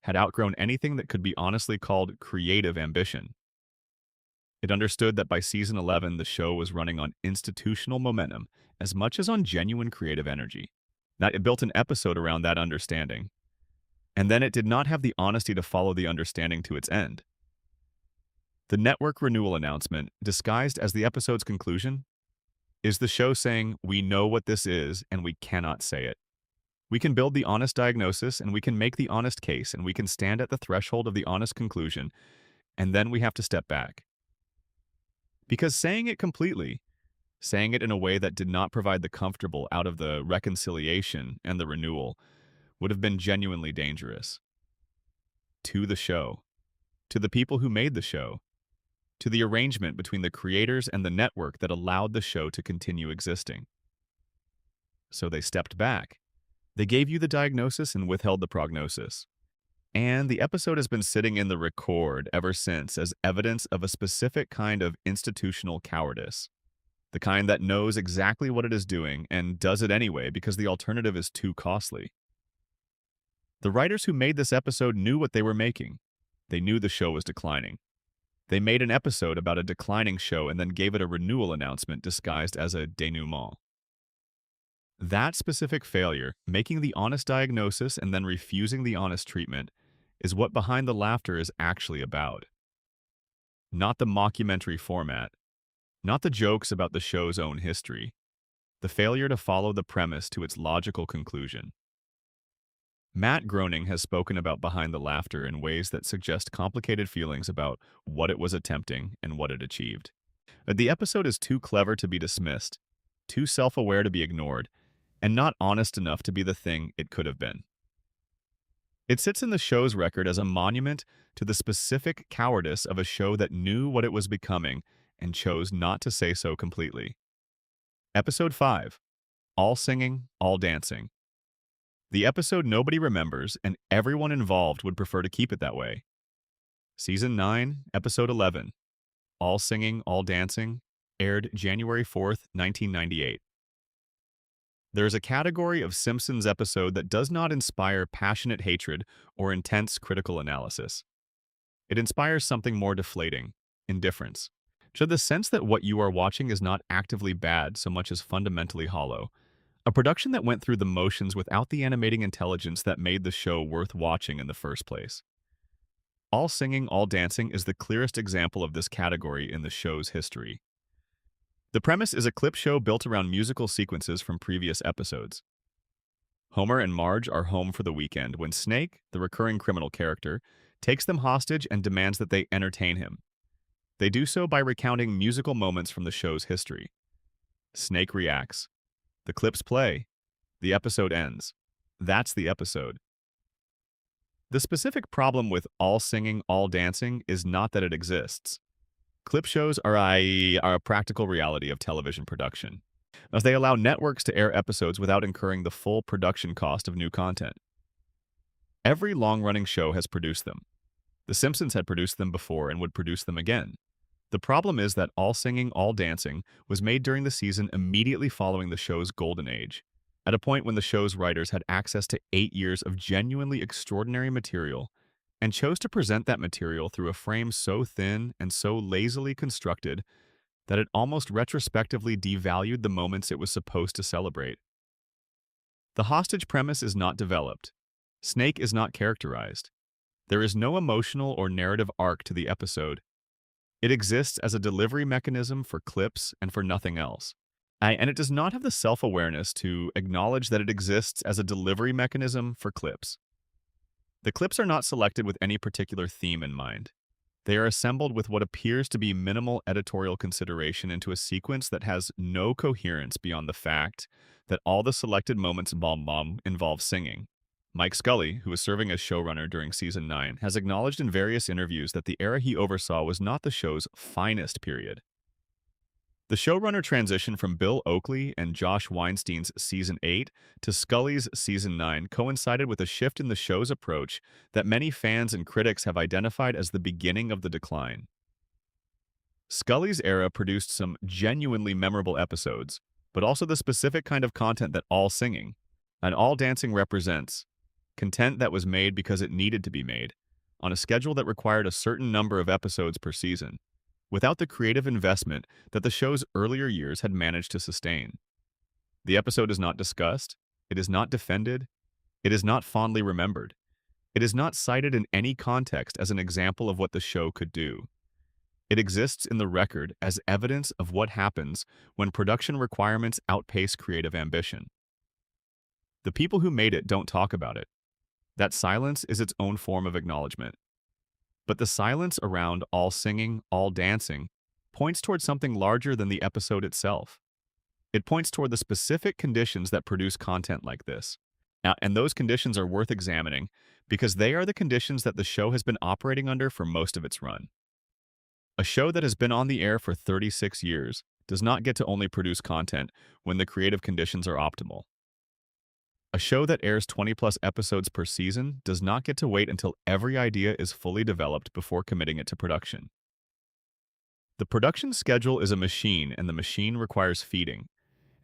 had outgrown anything that could be honestly called creative ambition. It understood that by season 11, the show was running on institutional momentum as much as on genuine creative energy. That it built an episode around that understanding. And then it did not have the honesty to follow the understanding to its end. The network renewal announcement, disguised as the episode's conclusion, is the show saying, "We know what this is, and we cannot say it. We can build the honest diagnosis, and we can make the honest case, and we can stand at the threshold of the honest conclusion, and then we have to step back." Because saying it completely, saying it in a way that did not provide the comfortable out of the reconciliation and the renewal, would have been genuinely dangerous. To the show, to the people who made the show, to the arrangement between the creators and the network that allowed the show to continue existing. So they stepped back. They gave you the diagnosis and withheld the prognosis. And the episode has been sitting in the record ever since as evidence of a specific kind of institutional cowardice. The kind that knows exactly what it is doing and does it anyway because the alternative is too costly. The writers who made this episode knew what they were making. They knew the show was declining. They made an episode about a declining show and then gave it a renewal announcement disguised as a denouement. That specific failure, making the honest diagnosis and then refusing the honest treatment, is what Behind the Laughter is actually about. Not the mockumentary format, not the jokes about the show's own history, the failure to follow the premise to its logical conclusion. Matt Groening has spoken about Behind the Laughter in ways that suggest complicated feelings about what it was attempting and what it achieved. The episode is too clever to be dismissed, too self-aware to be ignored, and not honest enough to be the thing it could have been. It sits in the show's record as a monument to the specific cowardice of a show that knew what it was becoming and chose not to say so completely. Episode 5. All Singing, All Dancing. The episode nobody remembers and everyone involved would prefer to keep it that way. Season 9, Episode 11. All Singing, All Dancing, aired January 4th, 1998. There is a category of Simpsons episode that does not inspire passionate hatred or intense critical analysis. It inspires something more deflating, indifference. To the sense that what you are watching is not actively bad so much as fundamentally hollow. A production that went through the motions without the animating intelligence that made the show worth watching in the first place. All Singing, All Dancing is the clearest example of this category in the show's history. The premise is a clip show built around musical sequences from previous episodes. Homer and Marge are home for the weekend when Snake, the recurring criminal character, takes them hostage and demands that they entertain him. They do so by recounting musical moments from the show's history. Snake reacts. The clips play. The episode ends. That's the episode. The specific problem with all singing, all dancing is not that it exists. Clip shows are a practical reality of television production, as they allow networks to air episodes without incurring the full production cost of new content. Every long-running show has produced them. The Simpsons had produced them before and would produce them again. The problem is that All Singing, All Dancing was made during the season immediately following the show's golden age, at a point when the show's writers had access to 8 years of genuinely extraordinary material and chose to present that material through a frame so thin and so lazily constructed that it almost retrospectively devalued the moments it was supposed to celebrate. The hostage premise is not developed. Snake is not characterized. There is no emotional or narrative arc to the episode. It exists as a delivery mechanism for clips and for nothing else. And it does not have the self-awareness to acknowledge that it exists as a delivery mechanism for clips. The clips are not selected with any particular theme in mind. They are assembled with what appears to be minimal editorial consideration into a sequence that has no coherence beyond the fact that all the selected moments involve singing. Mike Scully, who was serving as showrunner during Season 9, has acknowledged in various interviews that the era he oversaw was not the show's finest period. The showrunner transition from Bill Oakley and Josh Weinstein's Season 8 to Scully's Season 9 coincided with a shift in the show's approach that many fans and critics have identified as the beginning of the decline. Scully's era produced some genuinely memorable episodes, but also the specific kind of content that All Singing and All Dancing represents, content that was made because it needed to be made, on a schedule that required a certain number of episodes per season, without the creative investment that the show's earlier years had managed to sustain. The episode is not discussed, it is not defended, it is not fondly remembered. It is not cited in any context as an example of what the show could do. It exists in the record as evidence of what happens when production requirements outpace creative ambition. The people who made it don't talk about it. That silence is its own form of acknowledgement. But the silence around All Singing, All Dancing points toward something larger than the episode itself. It points toward the specific conditions that produce content like this. And those conditions are worth examining because they are the conditions that the show has been operating under for most of its run. A show that has been on the air for 36 years does not get to only produce content when the creative conditions are optimal. A show that airs 20-plus episodes per season does not get to wait until every idea is fully developed before committing it to production. The production schedule is a machine, and the machine requires feeding.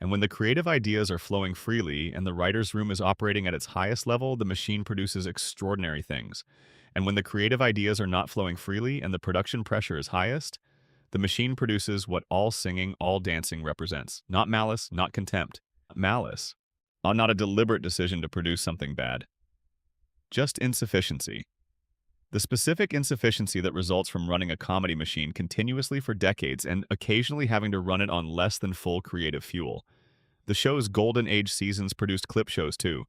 And when the creative ideas are flowing freely and the writer's room is operating at its highest level, the machine produces extraordinary things. And when the creative ideas are not flowing freely and the production pressure is highest, the machine produces what All Singing, All Dancing represents. Not malice, not contempt. Malice. Not a deliberate decision to produce something bad. Just insufficiency. The specific insufficiency that results from running a comedy machine continuously for decades and occasionally having to run it on less than full creative fuel. The show's golden age seasons produced clip shows too.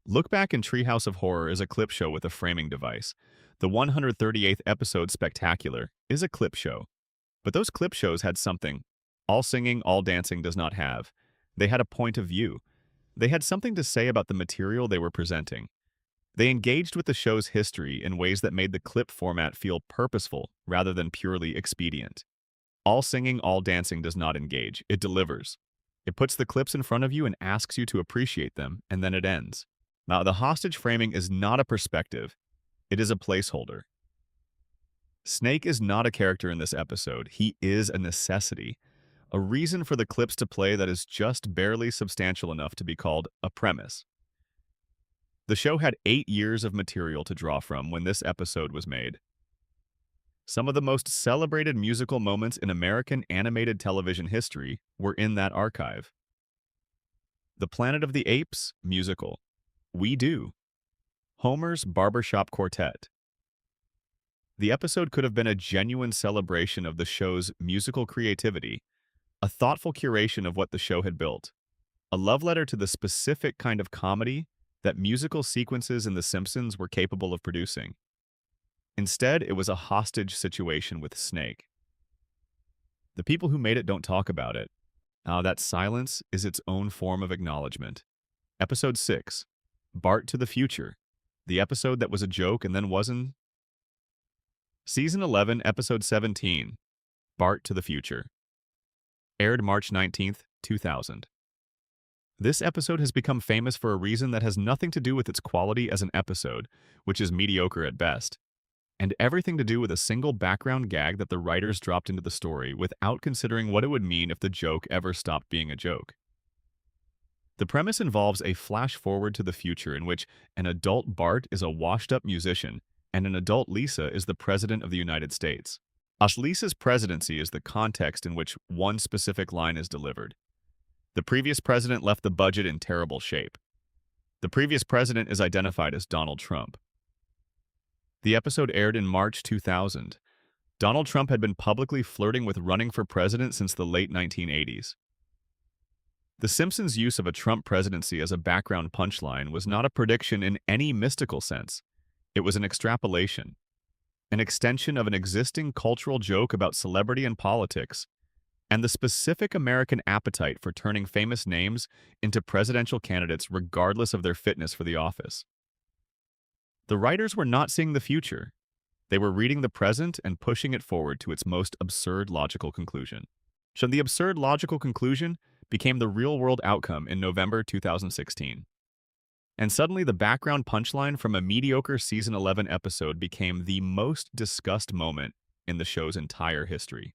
Look Back in Treehouse of Horror is a clip show with a framing device. The 138th episode Spectacular is a clip show. But those clip shows had something All Singing, All Dancing does not have. They had a point of view. They had something to say about the material they were presenting. They engaged with the show's history in ways that made the clip format feel purposeful rather than purely expedient. All Singing, All Dancing does not engage. It delivers. It puts the clips in front of you and asks you to appreciate them, and then it ends. Now, the hostage framing is not a perspective. It is a placeholder. Snake is not a character in this episode. He is a necessity. A reason for the clips to play that is just barely substantial enough to be called a premise. The show had 8 years of material to draw from when this episode was made. Some of the most celebrated musical moments in American animated television history were in that archive. The Planet of the Apes musical, We Do, Homer's Barbershop Quartet. The episode could have been a genuine celebration of the show's musical creativity, a thoughtful curation of what the show had built, a love letter to the specific kind of comedy that musical sequences in The Simpsons were capable of producing. Instead, it was a hostage situation with Snake. The people who made it don't talk about it. That silence is its own form of acknowledgement. Episode 6, Bart to the Future, the episode that was a joke and then wasn't. Season 11, Episode 17, Bart to the Future. Aired March 19th, 2000. This episode has become famous for a reason that has nothing to do with its quality as an episode, which is mediocre at best, and everything to do with a single background gag that the writers dropped into the story without considering what it would mean if the joke ever stopped being a joke. The premise involves a flash forward to the future in which an adult Bart is a washed-up musician and an adult Lisa is the President of the United States. Lisa's presidency is the context in which one specific line is delivered. The previous president left the budget in terrible shape. The previous president is identified as Donald Trump. The episode aired in March 2000. Donald Trump had been publicly flirting with running for president since the late 1980s. The Simpsons' use of a Trump presidency as a background punchline was not a prediction in any mystical sense. It was an extrapolation, an extension of an existing cultural joke about celebrity and politics, and the specific American appetite for turning famous names into presidential candidates regardless of their fitness for the office. The writers were not seeing the future. They were reading the present and pushing it forward to its most absurd logical conclusion. So the absurd logical conclusion became the real-world outcome in November 2016. And suddenly the background punchline from a mediocre Season 11 episode became the most discussed moment in the show's entire history.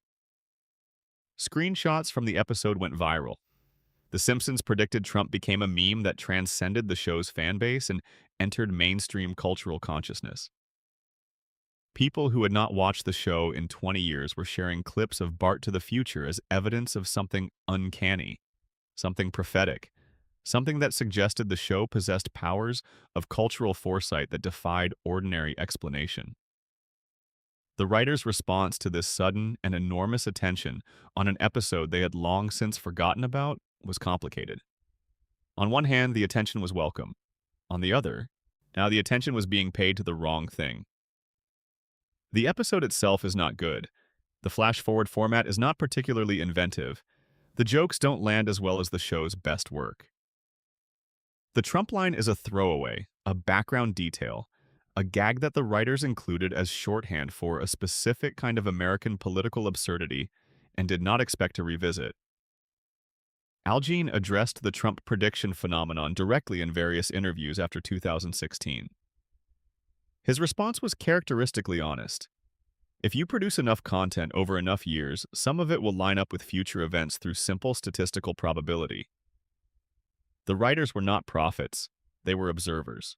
Screenshots from the episode went viral. The Simpsons predicted Trump became a meme that transcended the show's fan base and entered mainstream cultural consciousness. People who had not watched the show in 20 years were sharing clips of Bart to the Future as evidence of something uncanny, something prophetic, something that suggested the show possessed powers of cultural foresight that defied ordinary explanation. The writers' response to this sudden and enormous attention on an episode they had long since forgotten about was complicated. On one hand, the attention was welcome. On the other, now the attention was being paid to the wrong thing. The episode itself is not good. The flash-forward format is not particularly inventive. The jokes don't land as well as the show's best work. The Trump line is a throwaway, a background detail, a gag that the writers included as shorthand for a specific kind of American political absurdity and did not expect to revisit. Al Jean addressed the Trump prediction phenomenon directly in various interviews after 2016. His response was characteristically honest. If you produce enough content over enough years, some of it will line up with future events through simple statistical probability. The writers were not prophets, they were observers.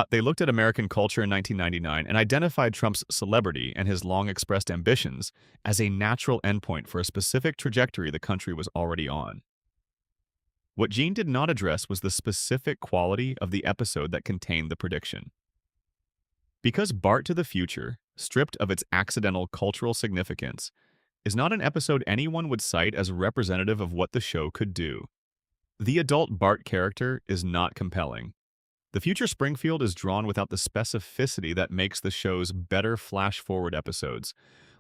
They looked at American culture in 1999 and identified Trump's celebrity and his long-expressed ambitions as a natural endpoint for a specific trajectory the country was already on. What Jean did not address was the specific quality of the episode that contained the prediction. Because Bart to the Future, stripped of its accidental cultural significance, is not an episode anyone would cite as representative of what the show could do. The adult Bart character is not compelling. The future Springfield is drawn without the specificity that makes the show's better flash-forward episodes,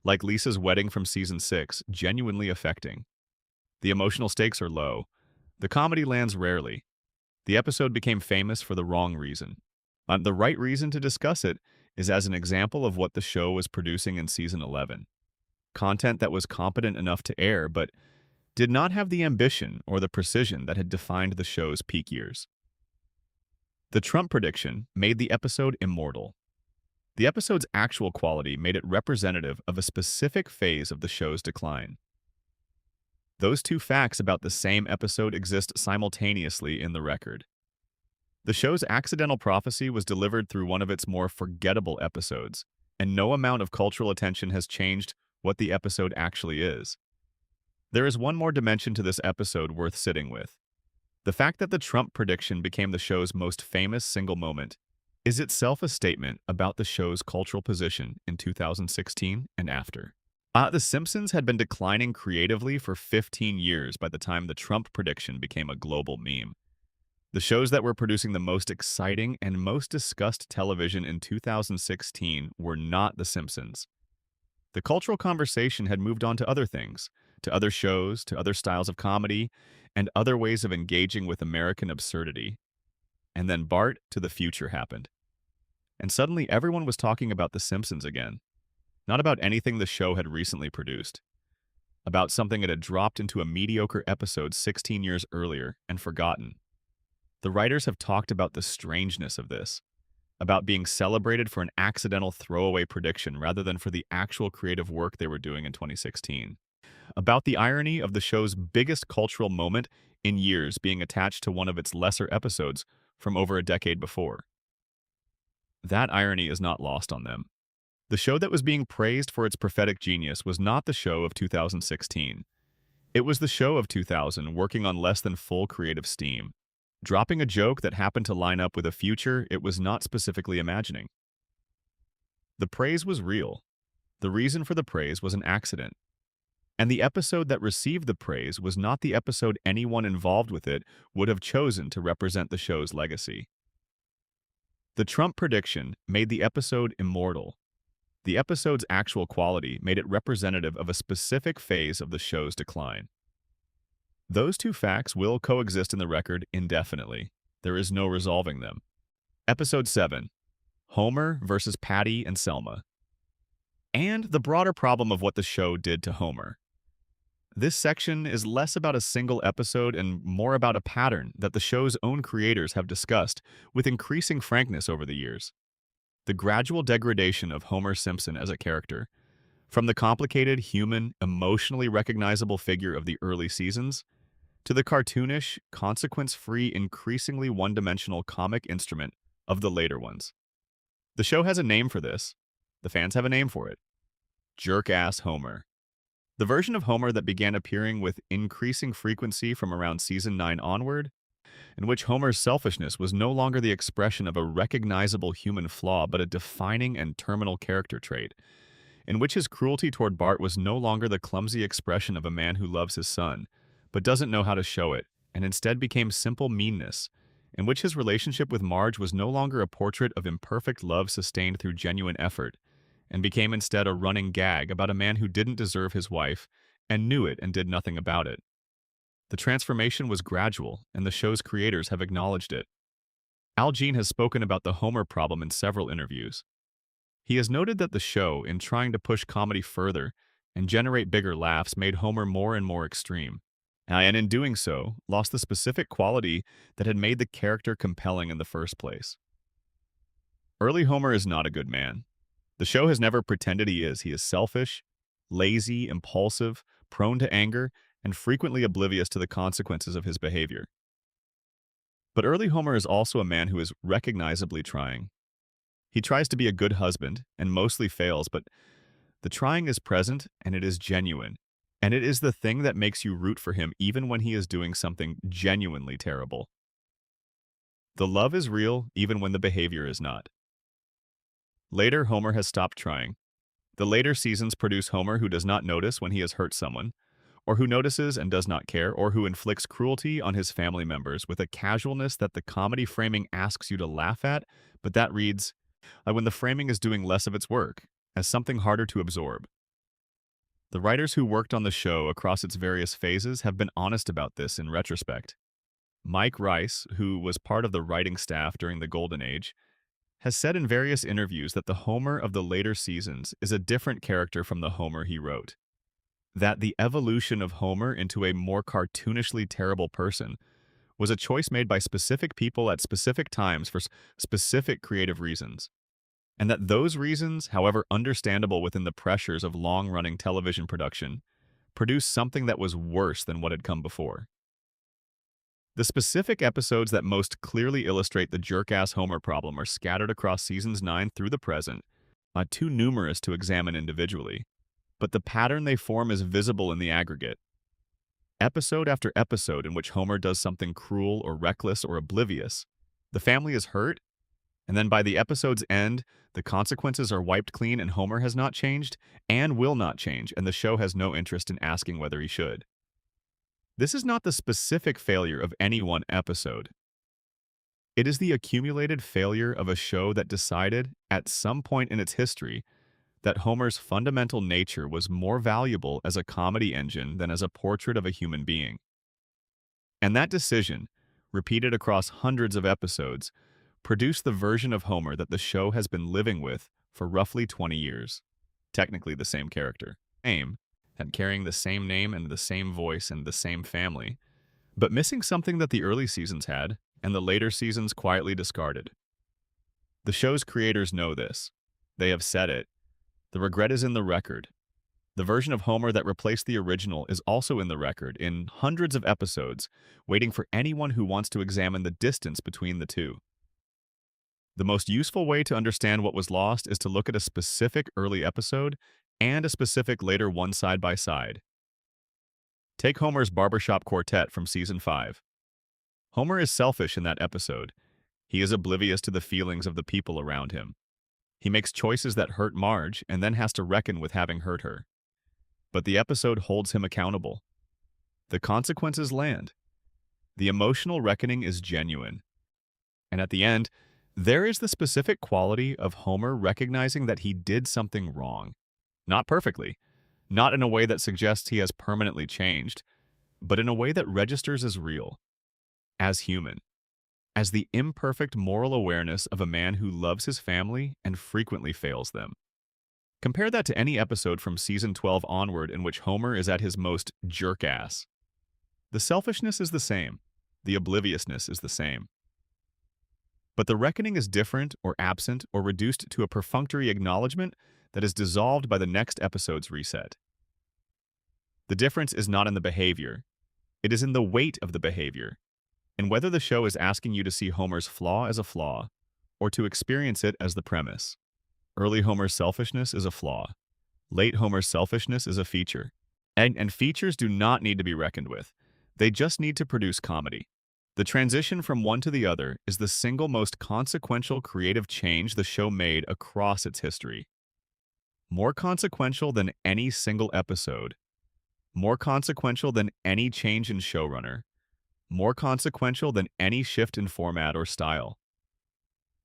like Lisa's wedding from Season 6, genuinely affecting. The emotional stakes are low. The comedy lands rarely. The episode became famous for the wrong reason. The right reason to discuss it is as an example of what the show was producing in Season 11. Content that was competent enough to air, but did not have the ambition or the precision that had defined the show's peak years. The Trump prediction made the episode immortal. The episode's actual quality made it representative of a specific phase of the show's decline. Those two facts about the same episode exist simultaneously in the record. The show's accidental prophecy was delivered through one of its more forgettable episodes, and no amount of cultural attention has changed what the episode actually is. There is one more dimension to this episode worth sitting with. The fact that the Trump prediction became the show's most famous single moment is itself a statement about the show's cultural position in 2016 and after. The Simpsons had been declining creatively for 15 years by the time the Trump prediction became a global meme. The shows that were producing the most exciting and most discussed television in 2016 were not The Simpsons. The cultural conversation had moved on to other things, to other shows, to other styles of comedy, and other ways of engaging with American absurdity. And then Bart to the Future happened. And suddenly everyone was talking about The Simpsons again. Not about anything the show had recently produced. About something it had dropped into a mediocre episode 16 years earlier and forgotten. The writers have talked about the strangeness of this, about being celebrated for an accidental throwaway prediction rather than for the actual creative work they were doing in 2016. About the irony of the show's biggest cultural moment in years being attached to one of its lesser episodes from over a decade before. That irony is not lost on them. The show that was being praised for its prophetic genius was not the show of 2016. It was the show of 2000 working on less than full creative steam, dropping a joke that happened to line up with a future it was not specifically imagining. The praise was real. The reason for the praise was an accident. And the episode that received the praise was not the episode anyone involved with it would have chosen to represent the show's legacy. The Trump prediction made the episode immortal. The episode's actual quality made it representative of a specific phase of the show's decline. Those two facts will coexist in the record indefinitely. There is no resolving them. Episode 7. Homer versus Patty and Selma. And the broader problem of what the show did to Homer. This section is less about a single episode and more about a pattern that the show's own creators have discussed with increasing frankness over the years. The gradual degradation of Homer Simpson as a character, from the complicated, human, emotionally recognizable figure of the early seasons, to the cartoonish, consequence-free, increasingly one-dimensional comic instrument of the later ones. The show has a name for this. The fans have a name for it. Jerk-ass Homer. The version of Homer that began appearing with increasing frequency from around season 9 onward, in which Homer's selfishness was no longer the expression of a recognizable human flaw but a defining and terminal character trait, in which his cruelty toward Bart was no longer the clumsy expression of a man who loves his son, but doesn't know how to show it, and instead became simple meanness, in which his relationship with Marge was no longer a portrait of imperfect love sustained through genuine effort, and became instead a running gag about a man who didn't deserve his wife and knew it and did nothing about it. The transformation was gradual, and the show's creators have acknowledged it. Al Jean has spoken about the Homer problem in several interviews. He has noted that the show, in trying to push comedy further and generate bigger laughs, made Homer more and more extreme, and in doing so, lost the specific quality that had made the character compelling in the first place. Early Homer is not a good man. The show has never pretended he is. He is selfish, lazy, impulsive, prone to anger, and frequently oblivious to the consequences of his behavior. But early Homer is also a man who is recognizably trying. He tries to be a good husband and mostly fails, but the trying is present and it is genuine. And it is the thing that makes you root for him even when he is doing something genuinely terrible. The love is real even when the behavior is not. Later, Homer has stopped trying. The later seasons produce Homer who does not notice when he has hurt someone, or who notices and does not care, or who inflicts cruelty on his family members with a casualness that the comedy framing asks you to laugh at, but that reads, when the framing is doing less of its work, as something harder to absorb. The writers who worked on the show across its various phases have been honest about this in retrospect. Mike Rice, who was part of the writing staff during the Golden Age, has said in various interviews that the Homer of the later seasons is a different character from the Homer he wrote. That the evolution of Homer into a more cartoonishly terrible person was a choice made by specific people at specific times for specific creative reasons. And that those reasons, however understandable within the pressures of long-running television production, produced something that was worse than what had come before. The specific episodes that most clearly illustrate the jerk-ass Homer problem are scattered across seasons 9 through the present, too numerous to examine individually, but the pattern they form is visible in the aggregate. Episode after episode in which Homer does something cruel or reckless or oblivious, the family is hurt, And then by the episode's end, the consequences are wiped clean and Homer has not changed and will not change, and the show has no interest in asking whether he should. This is not the specific failure of any one episode. It is the accumulated failure of a show that decided, at some point in its history, that Homer's fundamental nature was more valuable as a comedy engine than as a portrait of a human being. And that decision, repeated across hundreds of episodes, produced the version of Homer that the show has been living with for roughly 20 years. Technically the same character. Same, and carrying the same name and the same voice and the same family, but missing something that the early seasons had and the later seasons quietly discarded. The show's creators know this. They have said it. The regret is in the record. The version of Homer that replaced the original is also in the record in hundreds of episodes, waiting for anyone who wants to examine the distance between the two. The most useful way to understand what was lost is to look at a specific early episode and a specific later one side by side. Take Homer's barbershop quartet from season 5. Homer is selfish in that episode. He is oblivious to the feelings of the people around him. He makes choices that hurt Marge and then has to reckon with having hurt her. But the episode holds him accountable. The consequences land. The emotional reckoning is genuine. And at the end, there is the specific quality of Homer recognizing that he did something wrong. Not perfectly, not in a way that suggests he has permanently changed, but in a way that registers as real, as human, as the imperfect moral awareness of a man who loves his family and frequently fails them. Compare that to any episode from season 12 onward in which Homer is at his most jerk-ass. The selfishness is the same. The obliviousness is the same. But the reckoning is different or absent or reduced to a perfunctory acknowledgement that is dissolved by the next episode's reset. The difference is not in the behavior. It is in the weight of the behavior, and whether the show is asking you to see Homer's flaw as a flaw or to experience it as the premise. Early Homer's selfishness is a flaw. Late Homer's selfishness is a feature. And features do not need to be reckoned with. They just need to produce comedy. The transition from one to the other is the single most consequential creative change the show made across its history. More consequential than any single episode. More consequential than any change in showrunner. More consequential than any shift in format or style.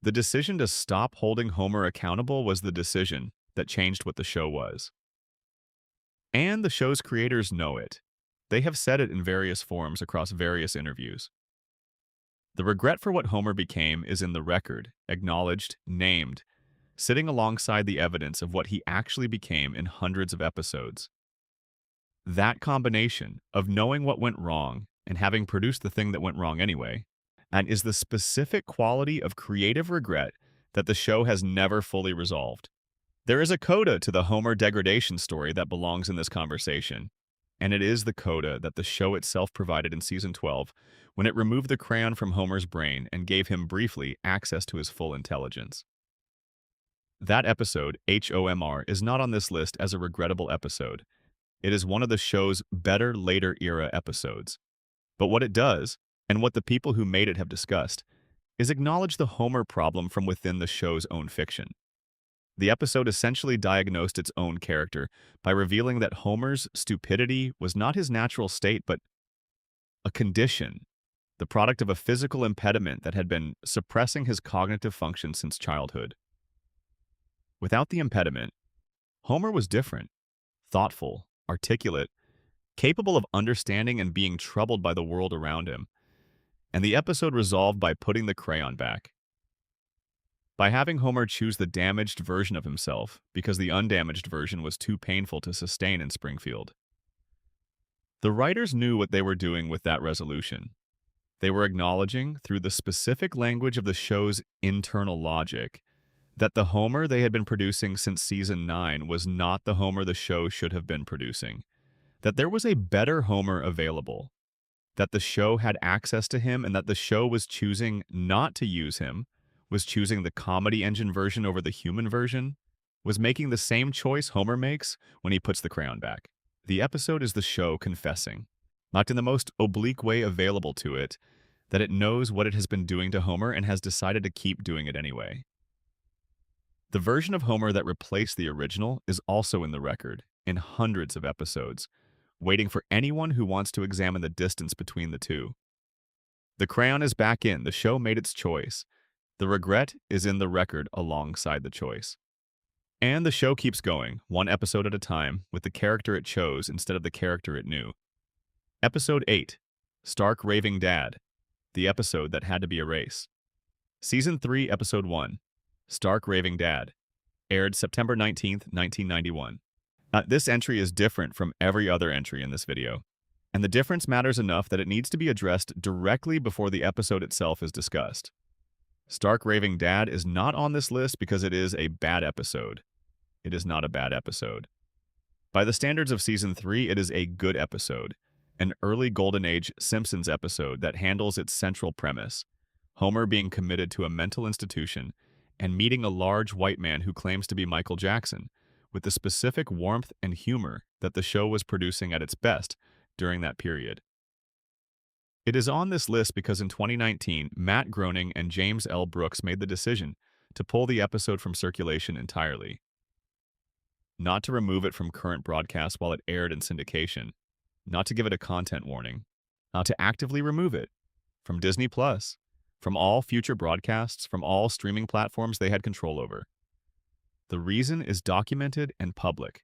The decision to stop holding Homer accountable was the decision that changed what the show was. And the show's creators know it. They have said it in various forms across various interviews. The regret for what Homer became is in the record, acknowledged, named, sitting alongside the evidence of what he actually became in hundreds of episodes. That combination of knowing what went wrong and having produced the thing that went wrong anyway, and is the specific quality of creative regret that the show has never fully resolved. There is a coda to the Homer degradation story that belongs in this conversation, and it is the coda that the show itself provided in season 12 when it removed the crayon from Homer's brain and gave him briefly access to his full intelligence. That episode, HOMR, is not on this list as a regrettable episode. It is one of the show's better later era episodes. But what it does, and what the people who made it have discussed, is acknowledge the Homer problem from within the show's own fiction. The episode essentially diagnosed its own character by revealing that Homer's stupidity was not his natural state, but a condition, the product of a physical impediment that had been suppressing his cognitive function since childhood. Without the impediment, Homer was different, thoughtful, articulate, capable of understanding and being troubled by the world around him, and the episode resolved by putting the crayon back. By having Homer choose the damaged version of himself because the undamaged version was too painful to sustain in Springfield. The writers knew what they were doing with that resolution. They were acknowledging, through the specific language of the show's internal logic, that the Homer they had been producing since season 9 was not the Homer the show should have been producing, that there was a better Homer available, that the show had access to him and that the show was choosing not to use him, was choosing the comedy engine version over the human version, was making the same choice Homer makes when he puts the crayon back. The episode is the show confessing, not in the most oblique way available to it, that it knows what it has been doing to Homer and has decided to keep doing it anyway. The version of Homer that replaced the original is also in the record, in hundreds of episodes, waiting for anyone who wants to examine the distance between the two. The crayon is back in, the show made its choice. The regret is in the record alongside the choice. And the show keeps going, one episode at a time, with the character it chose instead of the character it knew. Episode 8, Stark Raving Dad, the episode that had to be erased. Season 3, Episode 1, Stark Raving Dad, aired September 19th, 1991. This entry is different from every other entry in this video, and the difference matters enough that it needs to be addressed directly before the episode itself is discussed. Stark Raving Dad is not on this list because it is a bad episode. It is not a bad episode. By the standards of Season 3, it is a good episode, an early Golden Age Simpsons episode that handles its central premise, Homer being committed to a mental institution and meeting a large white man who claims to be Michael Jackson, with the specific warmth and humor that the show was producing at its best during that period. It is on this list because in 2019, Matt Groening and James L. Brooks made the decision to pull the episode from circulation entirely. Not to remove it from current broadcasts while it aired in syndication, not to give it a content warning, not to actively remove it from Disney+, from all future broadcasts, from all streaming platforms they had control over. The reason is documented and public.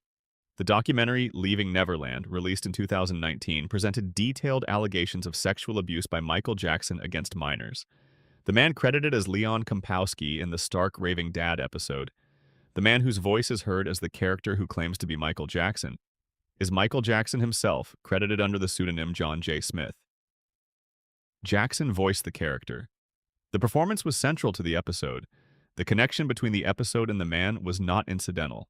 The documentary Leaving Neverland, released in 2019, presented detailed allegations of sexual abuse by Michael Jackson against minors. The man credited as Leon Kompowski in the Stark Raving Dad episode, the man whose voice is heard as the character who claims to be Michael Jackson, is Michael Jackson himself, credited under the pseudonym John J. Smith. Jackson voiced the character. The performance was central to the episode. The connection between the episode and the man was not incidental.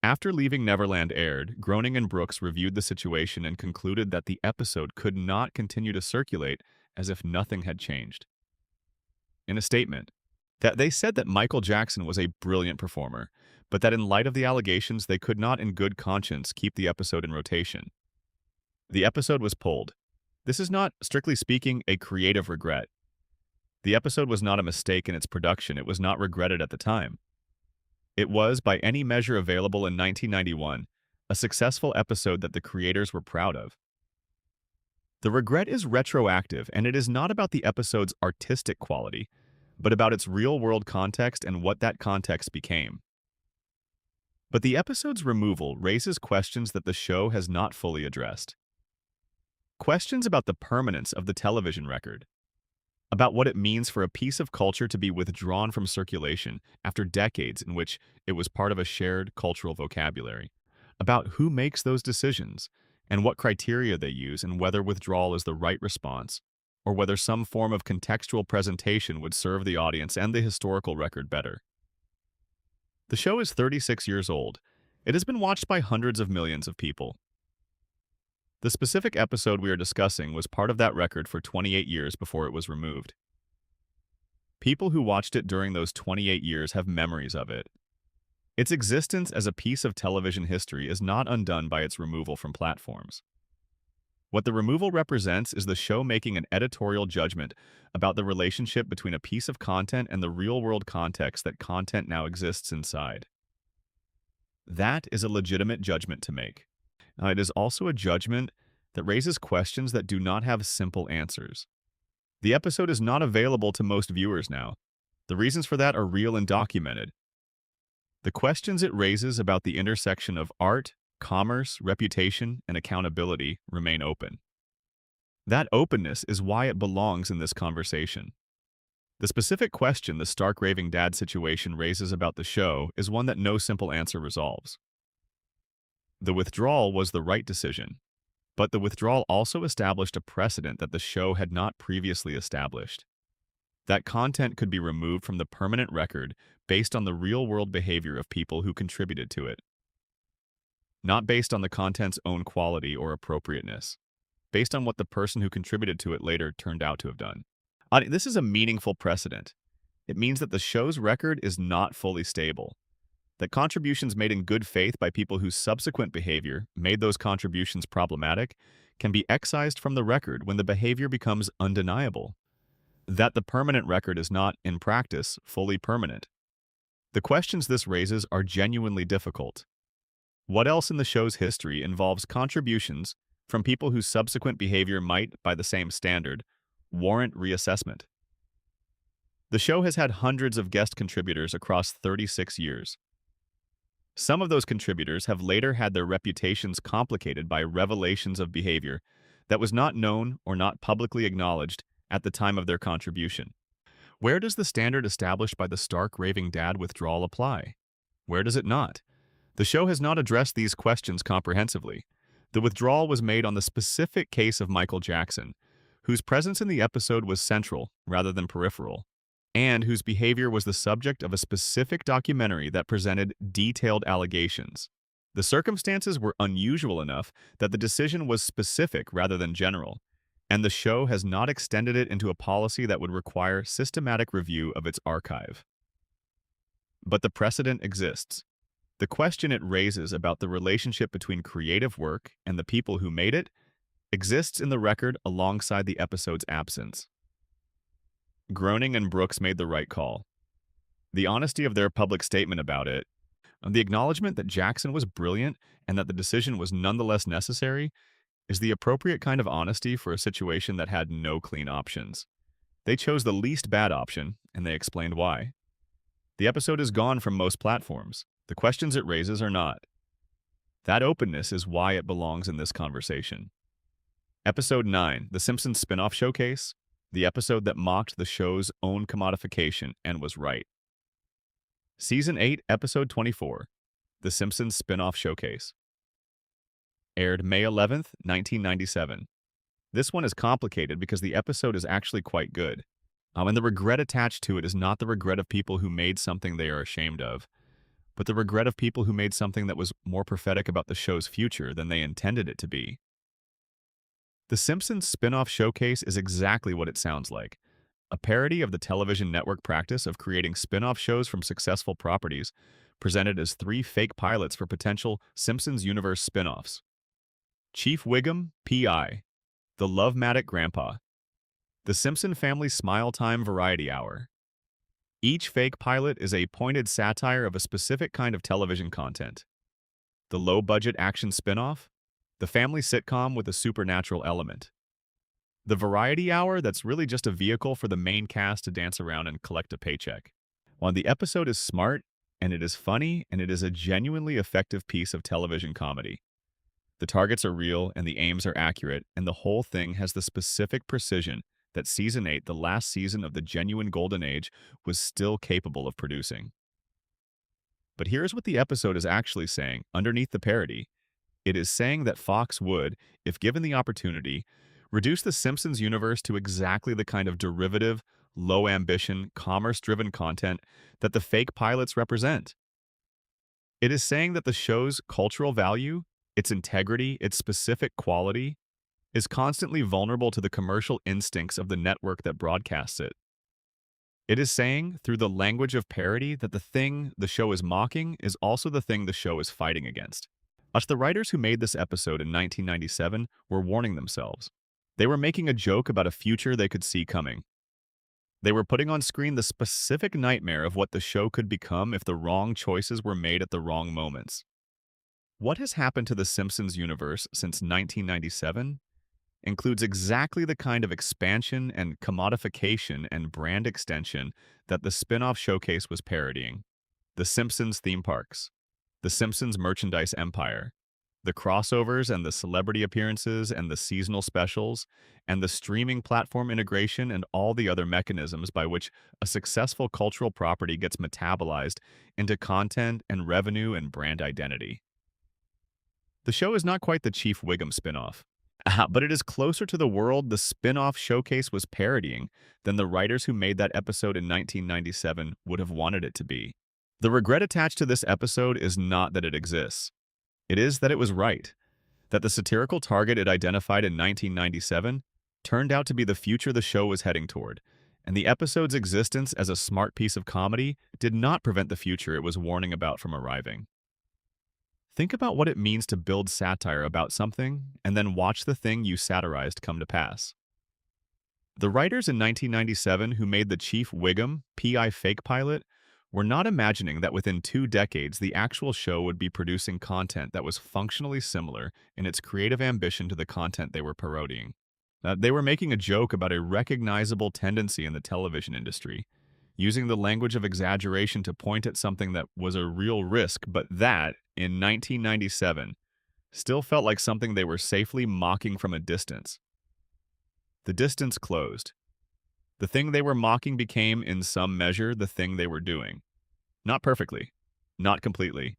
After Leaving Neverland aired, Groening and Brooks reviewed the situation and concluded that the episode could not continue to circulate as if nothing had changed. In a statement, that they said that Michael Jackson was a brilliant performer, but that in light of the allegations, they could not in good conscience keep the episode in rotation. The episode was pulled. This is not, strictly speaking, a creative regret. The episode was not a mistake in its production. It was not regretted at the time. It was, by any measure available in 1991, a successful episode that the creators were proud of. The regret is retroactive, and it is not about the episode's artistic quality, but about its real-world context and what that context became. But the episode's removal raises questions that the show has not fully addressed. Questions about the permanence of the television record, about what it means for a piece of culture to be withdrawn from circulation after decades in which it was part of a shared cultural vocabulary, about who makes those decisions and what criteria they use and whether withdrawal is the right response, or whether some form of contextual presentation would serve the audience and the historical record better. The show is 36 years old. It has been watched by hundreds of millions of people. The specific episode we are discussing was part of that record for 28 years before it was removed. People who watched it during those 28 years have memories of it. Its existence as a piece of television history is not undone by its removal from platforms. What the removal represents is the show making an editorial judgment about the relationship between a piece of content and the real-world context that content now exists inside. That is a legitimate judgment to make. It is also a judgment that raises questions that do not have simple answers. The episode is not available to most viewers now. The reasons for that are real and documented. The questions it raises about the intersection of art, commerce, reputation, and accountability remain open. That openness is why it belongs in this conversation. The specific question the Stark Raving Dad situation raises about the show is one that no simple answer resolves. The withdrawal was the right decision, but the withdrawal also established a precedent that the show had not previously established. That content could be removed from the permanent record based on the real-world behavior of people who contributed to it. Not based on the content's own quality or appropriateness, based on what the person who contributed to it later turned out to have done. This is a meaningful precedent. It means that the show's record is not fully stable, that contributions made in good faith by people whose subsequent behavior made those contributions problematic can be excised from the record when the behavior becomes undeniable, that the permanent record is not, in practice, fully permanent. The questions this raises are genuinely difficult. What else in the show's history involves contributions from people whose subsequent behavior might, by the same standard, warrant reassessment? The show has had hundreds of guest contributors across 36 years. Some of those contributors have later had their reputations complicated by revelations of behavior that was not known or not publicly acknowledged at the time of their contribution. Where does the standard established by the stark raving dad withdrawal apply? Where does it not? The show has not addressed these questions comprehensively. The withdrawal was made on the specific case of Michael Jackson, whose presence in the episode was central rather than peripheral, and whose behavior was the subject of a specific documentary that presented detailed allegations. The circumstances were unusual enough that the decision was specific rather than general, and the show has not extended it into a policy that would require systematic review of its archive. But the precedent exists. The question it raises about the relationship between creative work and the people who made it exists in the record alongside the episode's absence. Groening and Brooks made the right call. The honesty of their public statement about it, and the acknowledgement that Jackson was brilliant and that the decision was nonetheless necessary, is the appropriate kind of honesty for a situation that had no clean options. They chose the least bad option, and they explained why. The episode is gone from most platforms. The questions it raises are not. That openness is why it belongs in this conversation. Episode 9, The Simpsons spin-off showcase, the episode that mocked the show's own commodification and was right. Season 8, Episode 24, The Simpsons spin-off showcase. Aired May 11th, 1997. This one is complicated because the episode is actually quite good. And the regret attached to it is not the regret of people who made something they are ashamed of, but the regret of people who made something that was more prophetic about the show's future than they intended it to be. The Simpsons spin-off showcase is exactly what it sounds like, a parody of the television network practice of creating spin-off shows from successful properties, presented as 3 fake pilots for potential Simpsons universe spin-offs. Chief Wiggum, P.I., The Love-Matic Grandpa, The Simpson Family Smile Time Variety Hour. Each fake pilot is a pointed satire of a specific kind of television content. The low-budget action spin-off, the family sitcom with a supernatural element. The Variety Hour that's really just a vehicle for the main cast to dance around and collect a paycheck. While the episode is smart, and it is funny, and it is a genuinely effective piece of television comedy. The targets are real, and the aims are accurate, and the whole thing has the specific precision that Season 8, the last season of the genuine golden age, was still capable of producing. But here's what the episode is actually saying underneath the parody. It is saying that Fox would, if given the opportunity, reduce the Simpsons universe to exactly the kind of derivative, low-ambition, commerce-driven content that the fake pilots represent. It is saying that the show's cultural value, its integrity, its specific quality, is constantly vulnerable to the commercial instincts of the network that broadcasts it. It is saying, through the language of parody, that the thing the show is mocking is also the thing the show is fighting against. The writers who made this episode in 1997 were warning themselves. They were making a joke about a future they could see coming. They were putting on screen the specific nightmare of what the show could become if the wrong choices were made at the wrong moments. What has happened to the Simpsons universe since 1997 includes exactly the kind of expansion and commodification and brand extension that the spin-off showcase was parodying. The Simpsons theme parks, the Simpsons merchandise empire, the crossovers and the celebrity appearances and the seasonal specials, and the streaming platform integration and all the other mechanisms by which a successful cultural property gets metabolized into content and revenue and brand identity. The show is not quite the Chief Wiggum spin-off, but it is closer to the world the spin-off showcase was parodying than the writers who made that episode in 1997 would have wanted it to be. The regret attached to this episode is not that it exists. It is that it was right, that the satirical target it identified in 1997 turned out to be the future the show was heading toward, and the episode's existence as a smart piece of comedy did not prevent the future it was warning about from arriving. Think about what it means to build satire about something and then watch the thing you satirized come to pass. The writers in 1997 who made the Chief Wiggum PI fake pilot were not imagining that within 2 decades the actual show would be producing content that was functionally similar in its creative ambition to the content they were parodying. They were making a joke about a recognizable tendency in the television industry, using the language of exaggeration to point at something that was a real risk, but that, in 1997, still felt like something they were safely mocking from a distance. The distance closed. The thing they were mocking became, in some measure, the thing they were doing. Not perfectly. Not completely.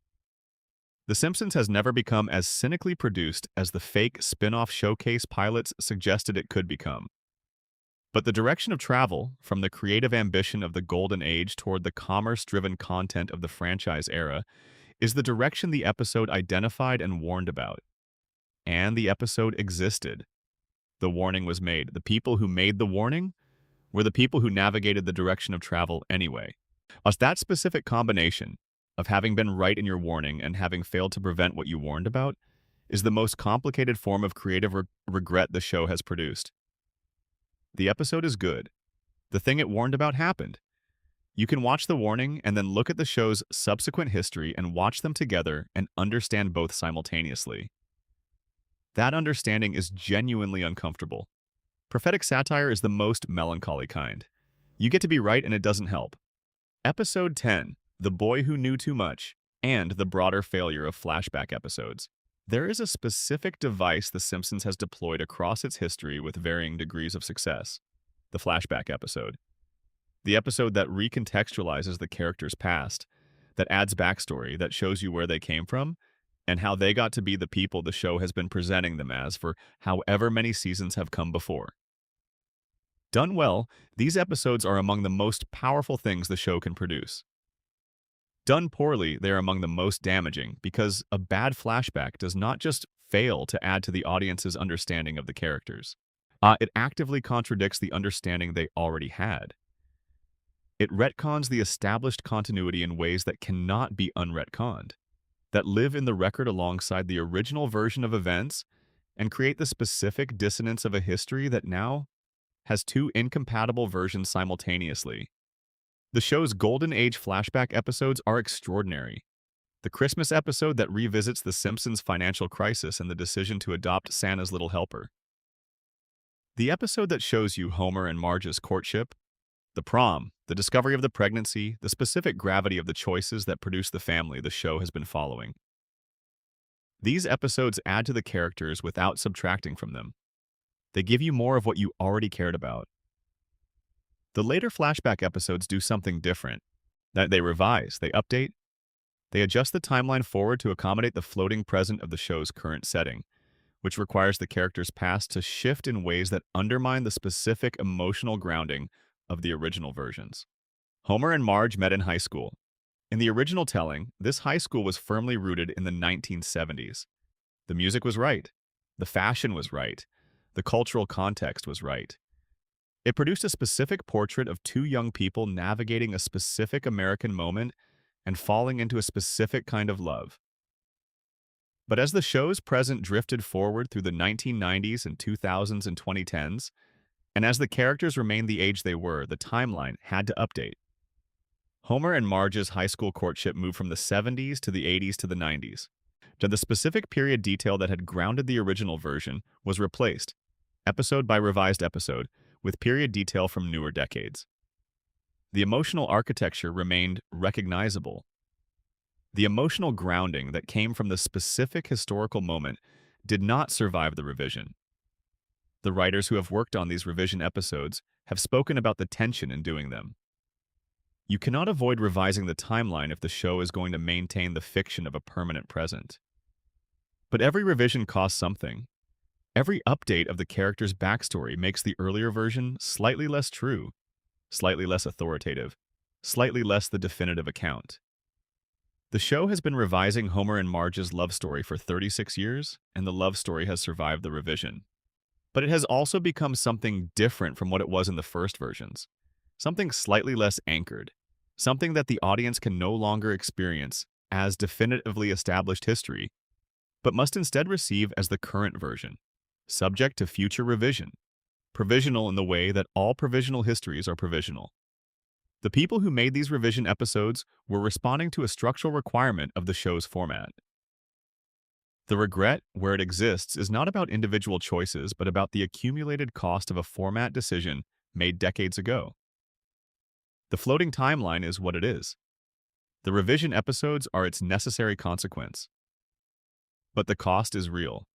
The Simpsons has never become as cynically produced as the fake spin-off showcase pilots suggested it could become. But the direction of travel, from the creative ambition of the golden age toward the commerce-driven content of the franchise era, is the direction the episode identified and warned about. And the episode existed. The warning was made. The people who made the warning were the people who navigated the direction of travel anyway. That specific combination of having been right in your warning and having failed to prevent what you warned about is the most complicated form of creative regret the show has produced. The episode is good. The thing it warned about happened. You can watch the warning and then look at the show's subsequent history and watch them together and understand both simultaneously. That understanding is genuinely uncomfortable. Prophetic satire is the most melancholy kind. You get to be right and it doesn't help. Episode 10, The Boy Who Knew Too Much, and the broader failure of flashback episodes. There is a specific device The Simpsons has deployed across its history with varying degrees of success. The flashback episode. The episode that recontextualizes the character's past, that adds backstory, that shows you where they came from, and how they got to be the people the show has been presenting them as for however many seasons have come before. Done well, these episodes are among the most powerful things the show can produce. Done poorly, they are among the most damaging because a bad flashback does not just fail to add to the audience's understanding of the characters. It actively contradicts the understanding they already had. It retcons the established continuity in ways that cannot be unretconned, that live in the record alongside the original version of events and create the specific dissonance of a history that now has two incompatible versions simultaneously. The show's Golden Age flashback episodes are extraordinary. The Christmas episode that revisits the Simpsons' financial crisis and the decision to adopt Santa's little helper. The episode that shows you Homer and Marge's courtship. The prom, the discovery of the pregnancy, the specific gravity of the choices that produce the family the show has been following. These episodes add to the characters without subtracting from them. They give you more of what you already cared about. The later flashback episodes do something different. They revise, they update, they adjust the timeline forward to accommodate the floating present of the show's current setting, which requires the character's past to shift in ways that undermine the specific emotional grounding of the original versions. Homer and Marge met in high school. In the original telling, this high school was firmly rooted in the 1970s. The music was right. The fashion was right. The cultural context was right. It produced a specific portrait of two young people navigating a specific American moment and falling into a specific kind of love. But as the show's present drifted forward through the 1990s and 2000s and 2010s, and as the characters remained the age they were, the timeline had to update. Homer and Marge's high school courtship moved from the 70s to the 80s to the 90s. The specific period detail that had grounded the original version was replaced, episode by revised episode, with period detail from newer decades. The emotional architecture remained recognizable. The emotional grounding that came from the specific historical moment did not survive the revision. The writers who have worked on these revision episodes have spoken about the tension in doing them. You cannot avoid revising the timeline if the show is going to maintain the fiction of a permanent present. But every revision costs something. Every update of the character's backstory makes the earlier version slightly less true, slightly less authoritative, slightly less the definitive account. The show has been revising Homer and Marge's love story for 36 years, and the love story has survived the revision. But it has also become something different from what it was in the first versions. Something slightly less anchored. Something that the audience can no longer experience as definitively established history, but must instead receive as the current version, subject to future revision, provisional in the way that all provisional histories are provisional. The people who made these revision episodes were responding to a structural requirement of the show's format. The regret, where it exists, is not about individual choices, but about the accumulated cost of a format decision made decades ago. The floating timeline is what it is. The revision episodes are its necessary consequence. But the cost is real.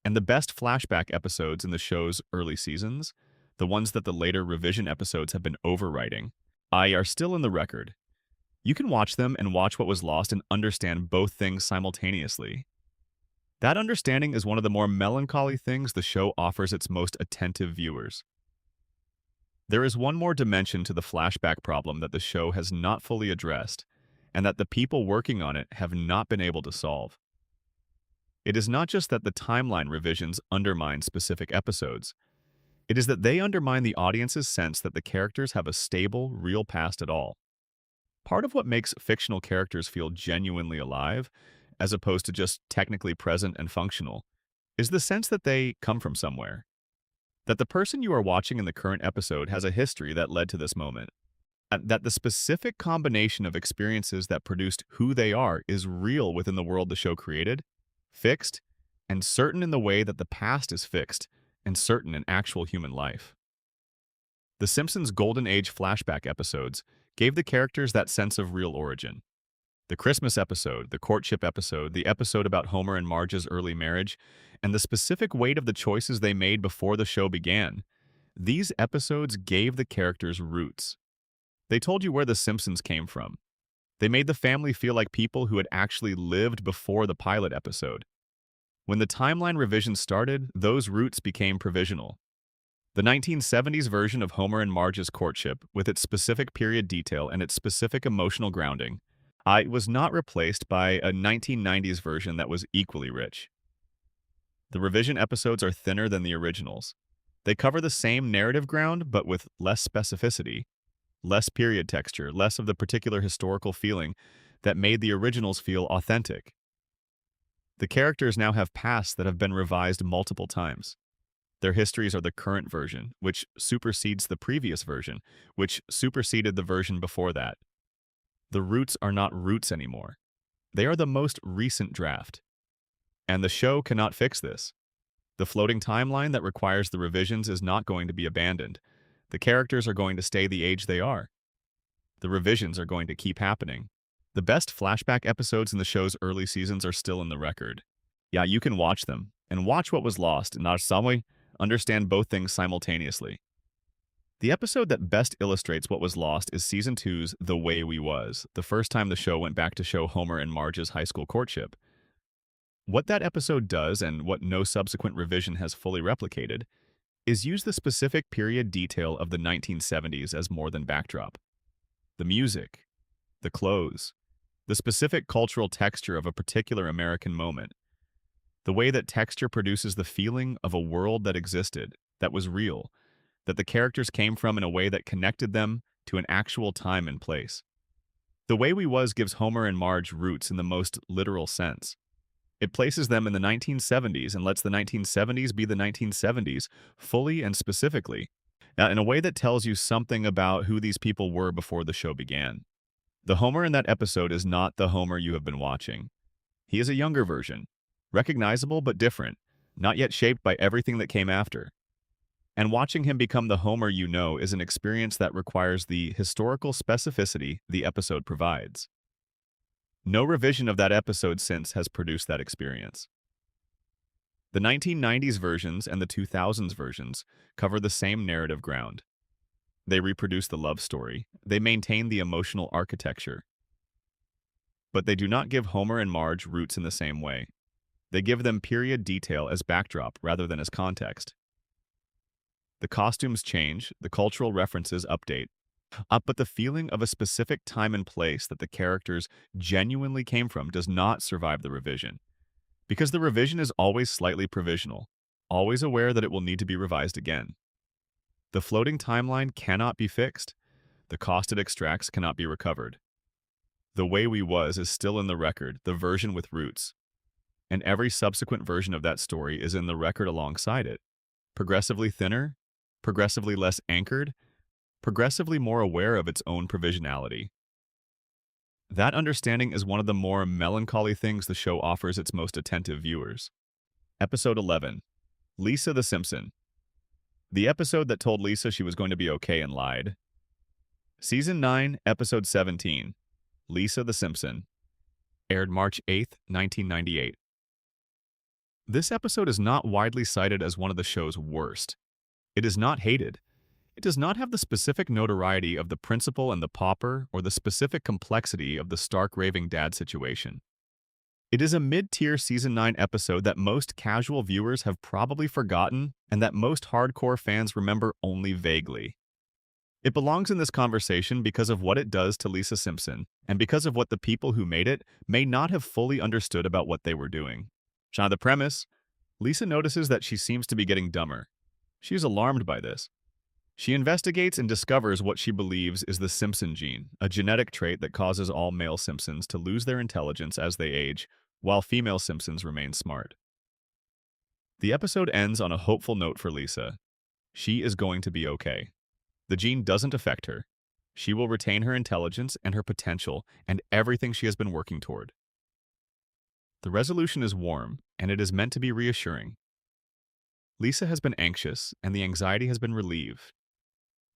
And the best flashback episodes in the show's early seasons, the ones that the later revision episodes have been overwriting, are still in the record. You can watch them and watch what was lost and understand both things simultaneously. That understanding is one of the more melancholy things the show offers its most attentive viewers. There is one more dimension to the flashback problem that the show has not fully addressed, and that the people working on it have not been able to solve. It is not just that the timeline revisions undermine specific episodes. It is that they undermine the audience's sense that the characters have a stable, real past at all. Part of what makes fictional characters feel genuinely alive, as opposed to just technically present and functional, is the sense that they come from somewhere. That the person you are watching in the current episode has a history that led to this moment. That the specific combination of experiences that produced who they are is real within the world the show created, fixed, and certain in the way that the past is fixed and certain in actual human life. The Simpsons' Golden Age flashback episodes gave the characters that sense of real origin. The Christmas episode, the courtship episode, the episode about Homer and Marge's early marriage, and the specific weight of the choices they made before the show began. These episodes gave the characters roots. They told you where the Simpsons came from. They made the family feel like people who had actually lived before the pilot episode. When the timeline revision started, those roots became provisional. The 1970s version of Homer and Marge's courtship, with its specific period detail and its specific emotional grounding, was not replaced by a 1990s version that was equally rich. The revision episodes are thinner than the originals. They cover the same narrative ground, but with less specificity, less period texture, less of the particular historical feeling that made the originals feel authentic. The characters now have pasts that have been revised multiple times. Their histories are the current version, which supersedes the previous version, which superseded the version before that. The roots are not roots anymore. They are the most recent draft. And the show cannot fix this. The floating timeline that requires the revisions is not going to be abandoned. The characters are going to stay the age they are. The revisions are going to keep happening. The best flashback episodes in the show's early seasons are still in the record. Yeah, you can watch them, and watch what was lost, and understand both things simultaneously. The episode that best illustrates what was lost is Season 2's The Way We Was, the first time the show went back to show Homer and Marge's high school courtship. What that episode does, and what no subsequent revision has fully replicated, is use the specific period detail of the 1970s as more than backdrop. The music, the clothes, the specific cultural texture of a particular American moment. The way that texture produces the feeling of a world that existed, that was real, that the characters came from in a way that connected them to an actual time and place. The Way We Was gives Homer and Marge roots in the most literal sense. It places them in the 1970s and lets the 1970s be the 1970s fully and specifically, in a way that tells you something about who these people were before the show began. The Homer in that episode is not the Homer you have been watching. He is a younger version, recognizable but different, not yet shaped by everything that came after. And watching him become the Homer you know is an experience that requires the historical specificity the episode provides. No revision of that episode since has produced that experience. The 1990s versions and the 2000s versions cover the same narrative ground. They reproduce the love story. They maintain the emotional architecture. But they do not give Homer and Marge roots in the same way. They give them period detail as backdrop rather than as context. The costumes change, the cultural references update, but the feeling of a specific time and place that the characters genuinely came from does not survive the revision. Because the revision is always slightly provisional, always aware that it will need to be revised again. The floating timeline cannot be fixed. The cost it extracts cannot be recovered. The Way We Was is still in the record, the version with roots, and every subsequent version of that story is in the record alongside it. Progressively thinner, progressively less anchored, progressively more aware of its own provisionality. That understanding is one of the more melancholy things the show offers its most attentive viewers. Episode 11. Lisa the Simpson. The episode that told Lisa she was going to be okay and lied. Season 9, Episode 17. Lisa the Simpson. Aired March 8, 1998. This episode is not widely cited as one of the show's worst. It is not hated. It does not have the specific notoriety of The Principal and the Pauper or the specific complexity of the Stark raving dad situation. It is a mid-tier Season 9 episode that most casual viewers have probably forgotten and that most hardcore fans remember only vaguely. It belongs in this conversation because of what it does to Lisa Simpson and because of what the people who made it may not have fully understood about what they were doing. Now, the premise: Lisa notices that she seems to be getting dumber. She is alarmed by this. She investigates and discovers what she believes is the Simpson gene, a genetic trait that causes all male Simpsons to lose their intelligence as they age, while female Simpsons remain smart. The episode ends on a hopeful note for Lisa. She is going to be okay. The gene doesn't affect her. She will retain her intelligence and her potential and everything she has been working toward. The resolution is warm, and it is meant to be reassuring. Lisa has been anxious, and the anxiety has been relieved.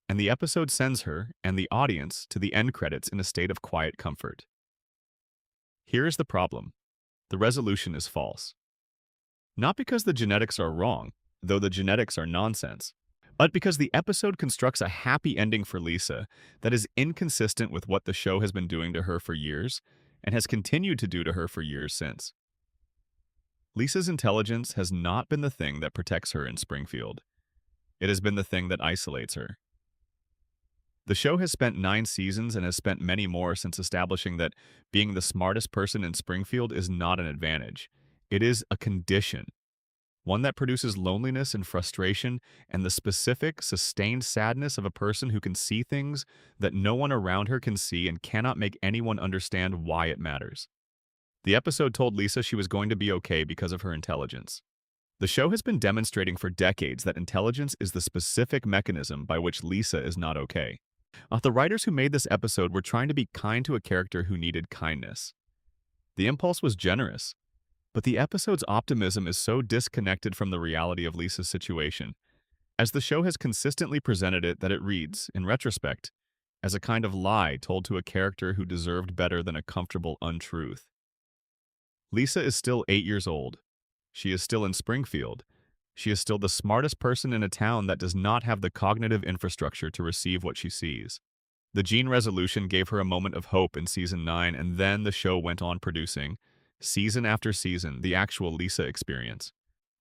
And the episode sends her and the audience to the end credits in a state of quiet comfort. Here is the problem. The resolution is false. Not because the genetics are wrong, though the genetics are nonsense, but because the episode constructs a happy ending for Lisa that is inconsistent with what the show has been doing to her for years and has continued to do to her for years since. Lisa's intelligence has not been the thing that protects her in Springfield. It has been the thing that isolates her. The show has spent 9 seasons and has spent many more since establishing that being the smartest person in Springfield is not an advantage. It is a condition, one that produces loneliness and frustration and the specific, sustained sadness of a person who can see things that no one around her can see and cannot make anyone understand why it matters. The episode told Lisa she was going to be okay because of her intelligence. The show has been demonstrating for decades that intelligence is the specific mechanism by which Lisa is not okay. The writers who made this episode were trying to be kind to a character who needed kindness. The impulse was generous, but the episode's optimism is so disconnected from the reality of Lisa's situation, as the show has consistently presented it, that it reads, in retrospect, as a kind of lie told to a character who deserved better than a comfortable untruth. Lisa is still 8 years old. She is still in Springfield. She is still the smartest person in a town that does not have the cognitive infrastructure to receive what she sees. The gene resolution gave her a moment of hope in Season 9, and then the show went on producing, season after season, the actual Lisa experience,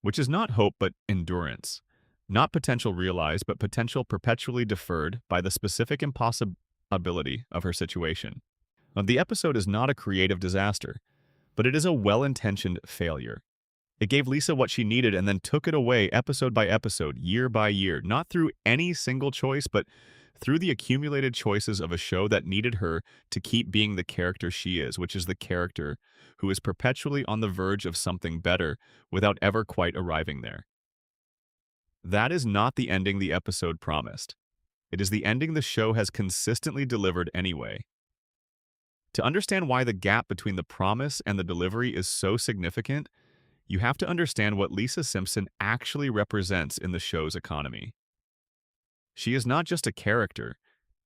which is not hope but endurance, not potential realized but potential perpetually deferred by the specific impossibility of her situation. Now, the episode is not a creative disaster, but it is a well-intentioned failure. It gave Lisa what she needed and then took it away episode by episode, year by year, not through any single choice, but through the accumulated choices of a show that needed her to keep being the character she is, which is the character who is perpetually on the verge of something better without ever quite arriving there. That is not the ending the episode promised. It is the ending the show has consistently delivered anyway. To understand why the gap between the promise and the delivery is so significant, you have to understand what Lisa Simpson actually represents in the show's economy. She is not just a character.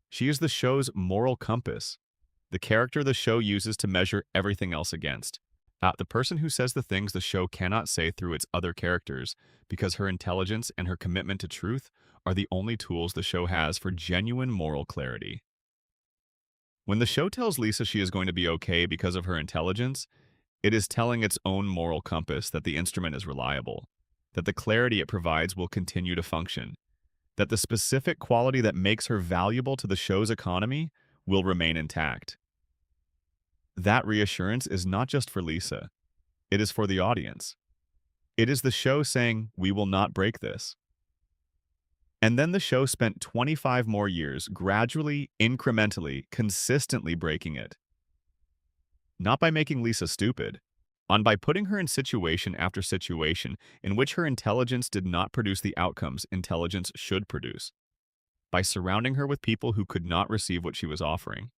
She is the show's moral compass, the character the show uses to measure everything else against. The person who says the things the show cannot say through its other characters, because her intelligence and her commitment to truth are the only tools the show has for genuine moral clarity. When the show tells Lisa she is going to be okay because of her intelligence, it is telling its own moral compass that the instrument is reliable, that the clarity it provides will continue to function, that the specific quality that makes her valuable to the show's economy will remain intact. That reassurance is not just for Lisa. It is for the audience. It is the show saying, we will not break this. And then the show spent 25 more years gradually, incrementally, consistently breaking it. Not by making Lisa stupid, on by putting her in situation after situation in which her intelligence did not produce the outcomes intelligence should produce, by surrounding her with people who could not receive what she was offering,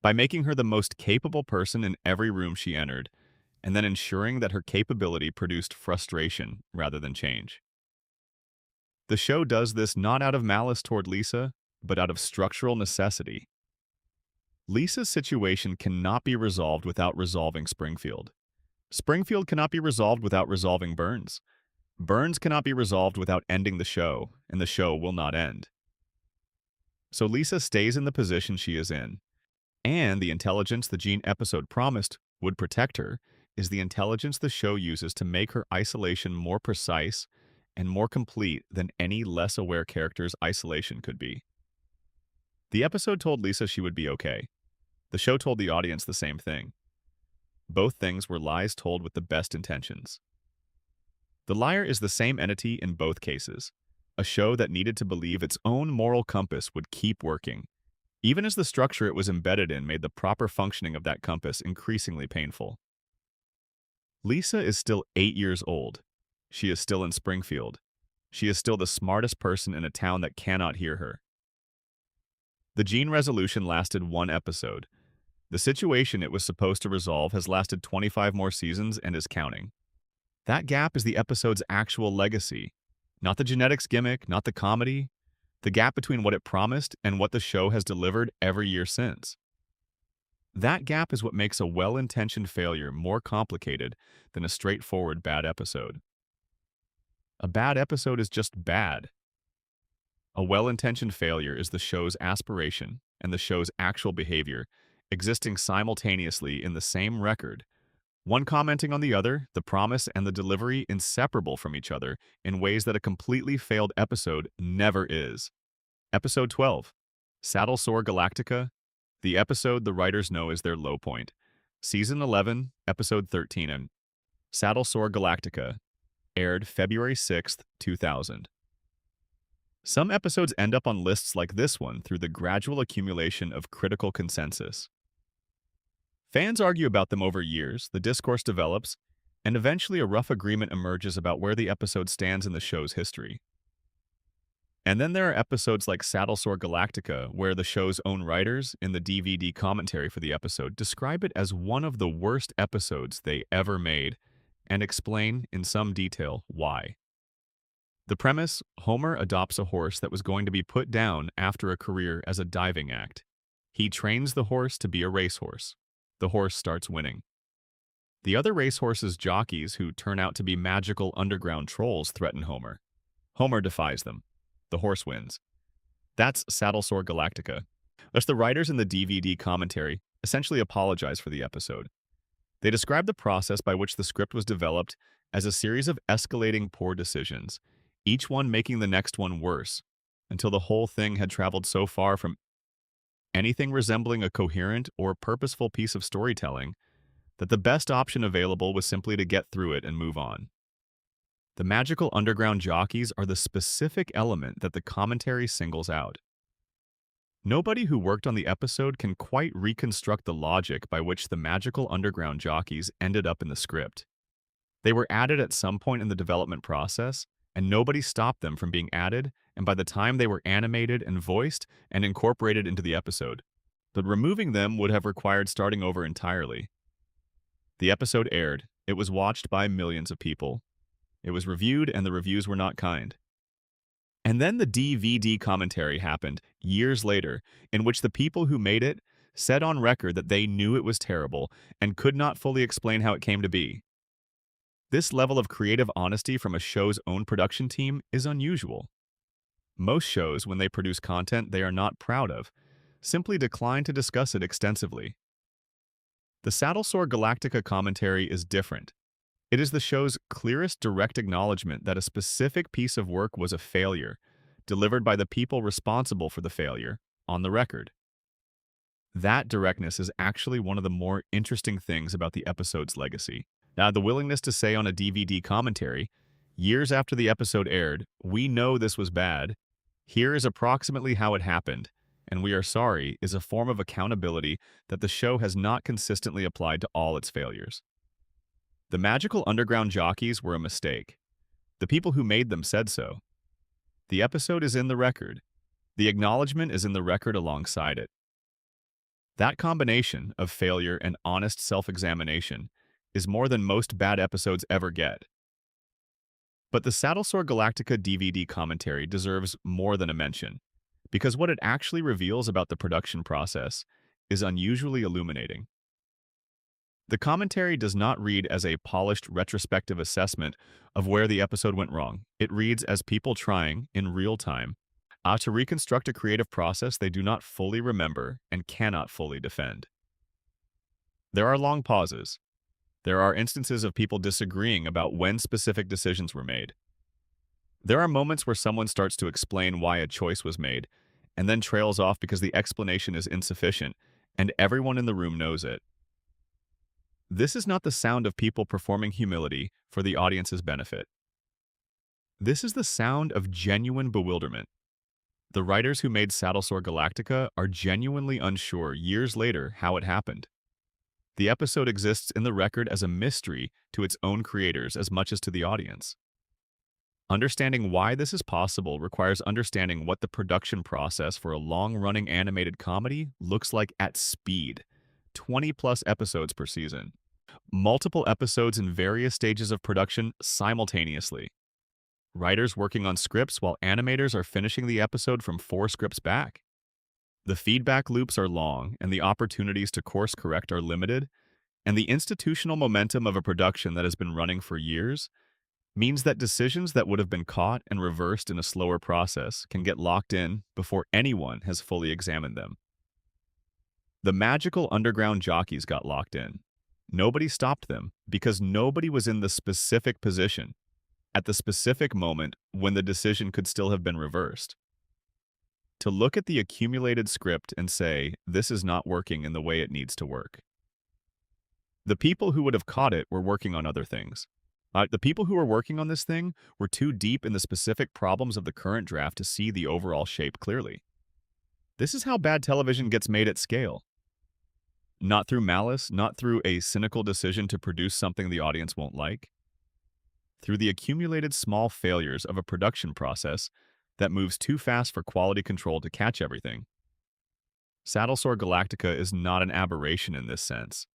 by making her the most capable person in every room she entered, and then ensuring that her capability produced frustration rather than change. The show does this not out of malice toward Lisa, but out of structural necessity. Lisa's situation cannot be resolved without resolving Springfield. Springfield cannot be resolved without resolving Burns. Burns cannot be resolved without ending the show, and the show will not end. So Lisa stays in the position she is in, and the intelligence the Gene episode promised would protect her is the intelligence the show uses to make her isolation more precise and more complete than any less aware character's isolation could be. The episode told Lisa she would be okay. The show told the audience the same thing. Both things were lies told with the best intentions. The liar is the same entity in both cases, a show that needed to believe its own moral compass would keep working, even as the structure it was embedded in made the proper functioning of that compass increasingly painful. Lisa is still 8 years old. She is still in Springfield. She is still the smartest person in a town that cannot hear her. The Gene resolution lasted 1 episode. The situation it was supposed to resolve has lasted 25 more seasons and is counting. That gap is the episode's actual legacy, not the genetics gimmick, not the comedy, the gap between what it promised and what the show has delivered every year since. That gap is what makes a well-intentioned failure more complicated than a straightforward bad episode. A bad episode is just bad. A well-intentioned failure is the show's aspiration and the show's actual behavior existing simultaneously in the same record, one commenting on the other, the promise and the delivery inseparable from each other in ways that a completely failed episode never is. Episode 12, Saddle Sore Galactica, the episode the writers know is their low point. Season 11, Episode 13, and Saddle Sore Galactica, aired February 6, 2000. Some episodes end up on lists like this one through the gradual accumulation of critical consensus. Fans argue about them over years, the discourse develops, and eventually a rough agreement emerges about where the episode stands in the show's history. And then there are episodes like Saddle Sore Galactica, where the show's own writers, in the DVD commentary for the episode, describe it as one of the worst episodes they ever made, and explain, in some detail, why. The premise: Homer adopts a horse that was going to be put down after a career as a diving act. He trains the horse to be a racehorse. The horse starts winning. The other racehorses' jockeys, who turn out to be magical underground trolls, threaten Homer. Homer defies them. The horse wins. That's Saddle Sore Galactica. Thus, the writers in the DVD commentary essentially apologize for the episode. They describe the process by which the script was developed as a series of escalating poor decisions, each one making the next one worse, until the whole thing had traveled so far from anything resembling a coherent or purposeful piece of storytelling that the best option available was simply to get through it and move on. The magical underground jockeys are the specific element that the commentary singles out. Nobody who worked on the episode can quite reconstruct the logic by which the magical underground jockeys ended up in the script. They were added at some point in the development process, and nobody stopped them from being added, and by the time they were animated and voiced and incorporated into the episode. But removing them would have required starting over entirely. The episode aired. It was watched by millions of people. It was reviewed, and the reviews were not kind. And then the DVD commentary happened years later, in which the people who made it said on record that they knew it was terrible and could not fully explain how it came to be. This level of creative honesty from a show's own production team is unusual. Most shows, when they produce content they are not proud of, simply decline to discuss it extensively. The Saddle Sore Galactica commentary is different. It is the show's clearest direct acknowledgement that a specific piece of work was a failure, delivered by the people responsible for the failure, on the record. That directness is actually one of the more interesting things about the episode's legacy. Now, the willingness to say on a DVD commentary, years after the episode aired, "We know this was bad. Here is approximately how it happened," and we are sorry is a form of accountability that the show has not consistently applied to all its failures. The magical underground jockeys were a mistake. The people who made them said so. The episode is in the record. The acknowledgement is in the record alongside it. That combination of failure and honest self-examination is more than most bad episodes ever get. But the Saddlesore Galactica DVD commentary deserves more than a mention, because what it actually reveals about the production process is unusually illuminating. The commentary does not read as a polished retrospective assessment of where the episode went wrong. It reads as people trying, in real time, to reconstruct a creative process they do not fully remember and cannot fully defend. There are long pauses. There are instances of people disagreeing about when specific decisions were made. There are moments where someone starts to explain why a choice was made, and then trails off because the explanation is insufficient, and everyone in the room knows it. This is not the sound of people performing humility for the audience's benefit. This is the sound of genuine bewilderment. The writers who made Saddlesore Galactica are genuinely unsure years later how it happened. The episode exists in the record as a mystery to its own creators as much as to the audience. Understanding why this is possible requires understanding what the production process for a long-running animated comedy looks like at speed. 20-plus episodes per season. Multiple episodes in various stages of production simultaneously. Writers working on scripts while animators are finishing the episode from 4 scripts back. The feedback loops are long, and the opportunities to course correct are limited, and the institutional momentum of a production that has been running for years means that decisions that would have been caught and reversed in a slower process can get locked in before anyone has fully examined them. The magical underground jockeys got locked in. Nobody stopped them because nobody was in the specific position at the specific moment when the decision could still have been reversed. To look at the accumulated script and say, this is not working in the way it needs to work. The people who would have caught it were working on other things. The people who were working on this thing were too deep in the specific problems of the current draft to see the overall shape clearly. This is how bad television gets made at scale. Not through malice, not through a cynical decision to produce something the audience won't like. Through the accumulated small failures of a production process that moves too fast for quality control to catch everything. Saddlesore Galactica is not an aberration in this sense.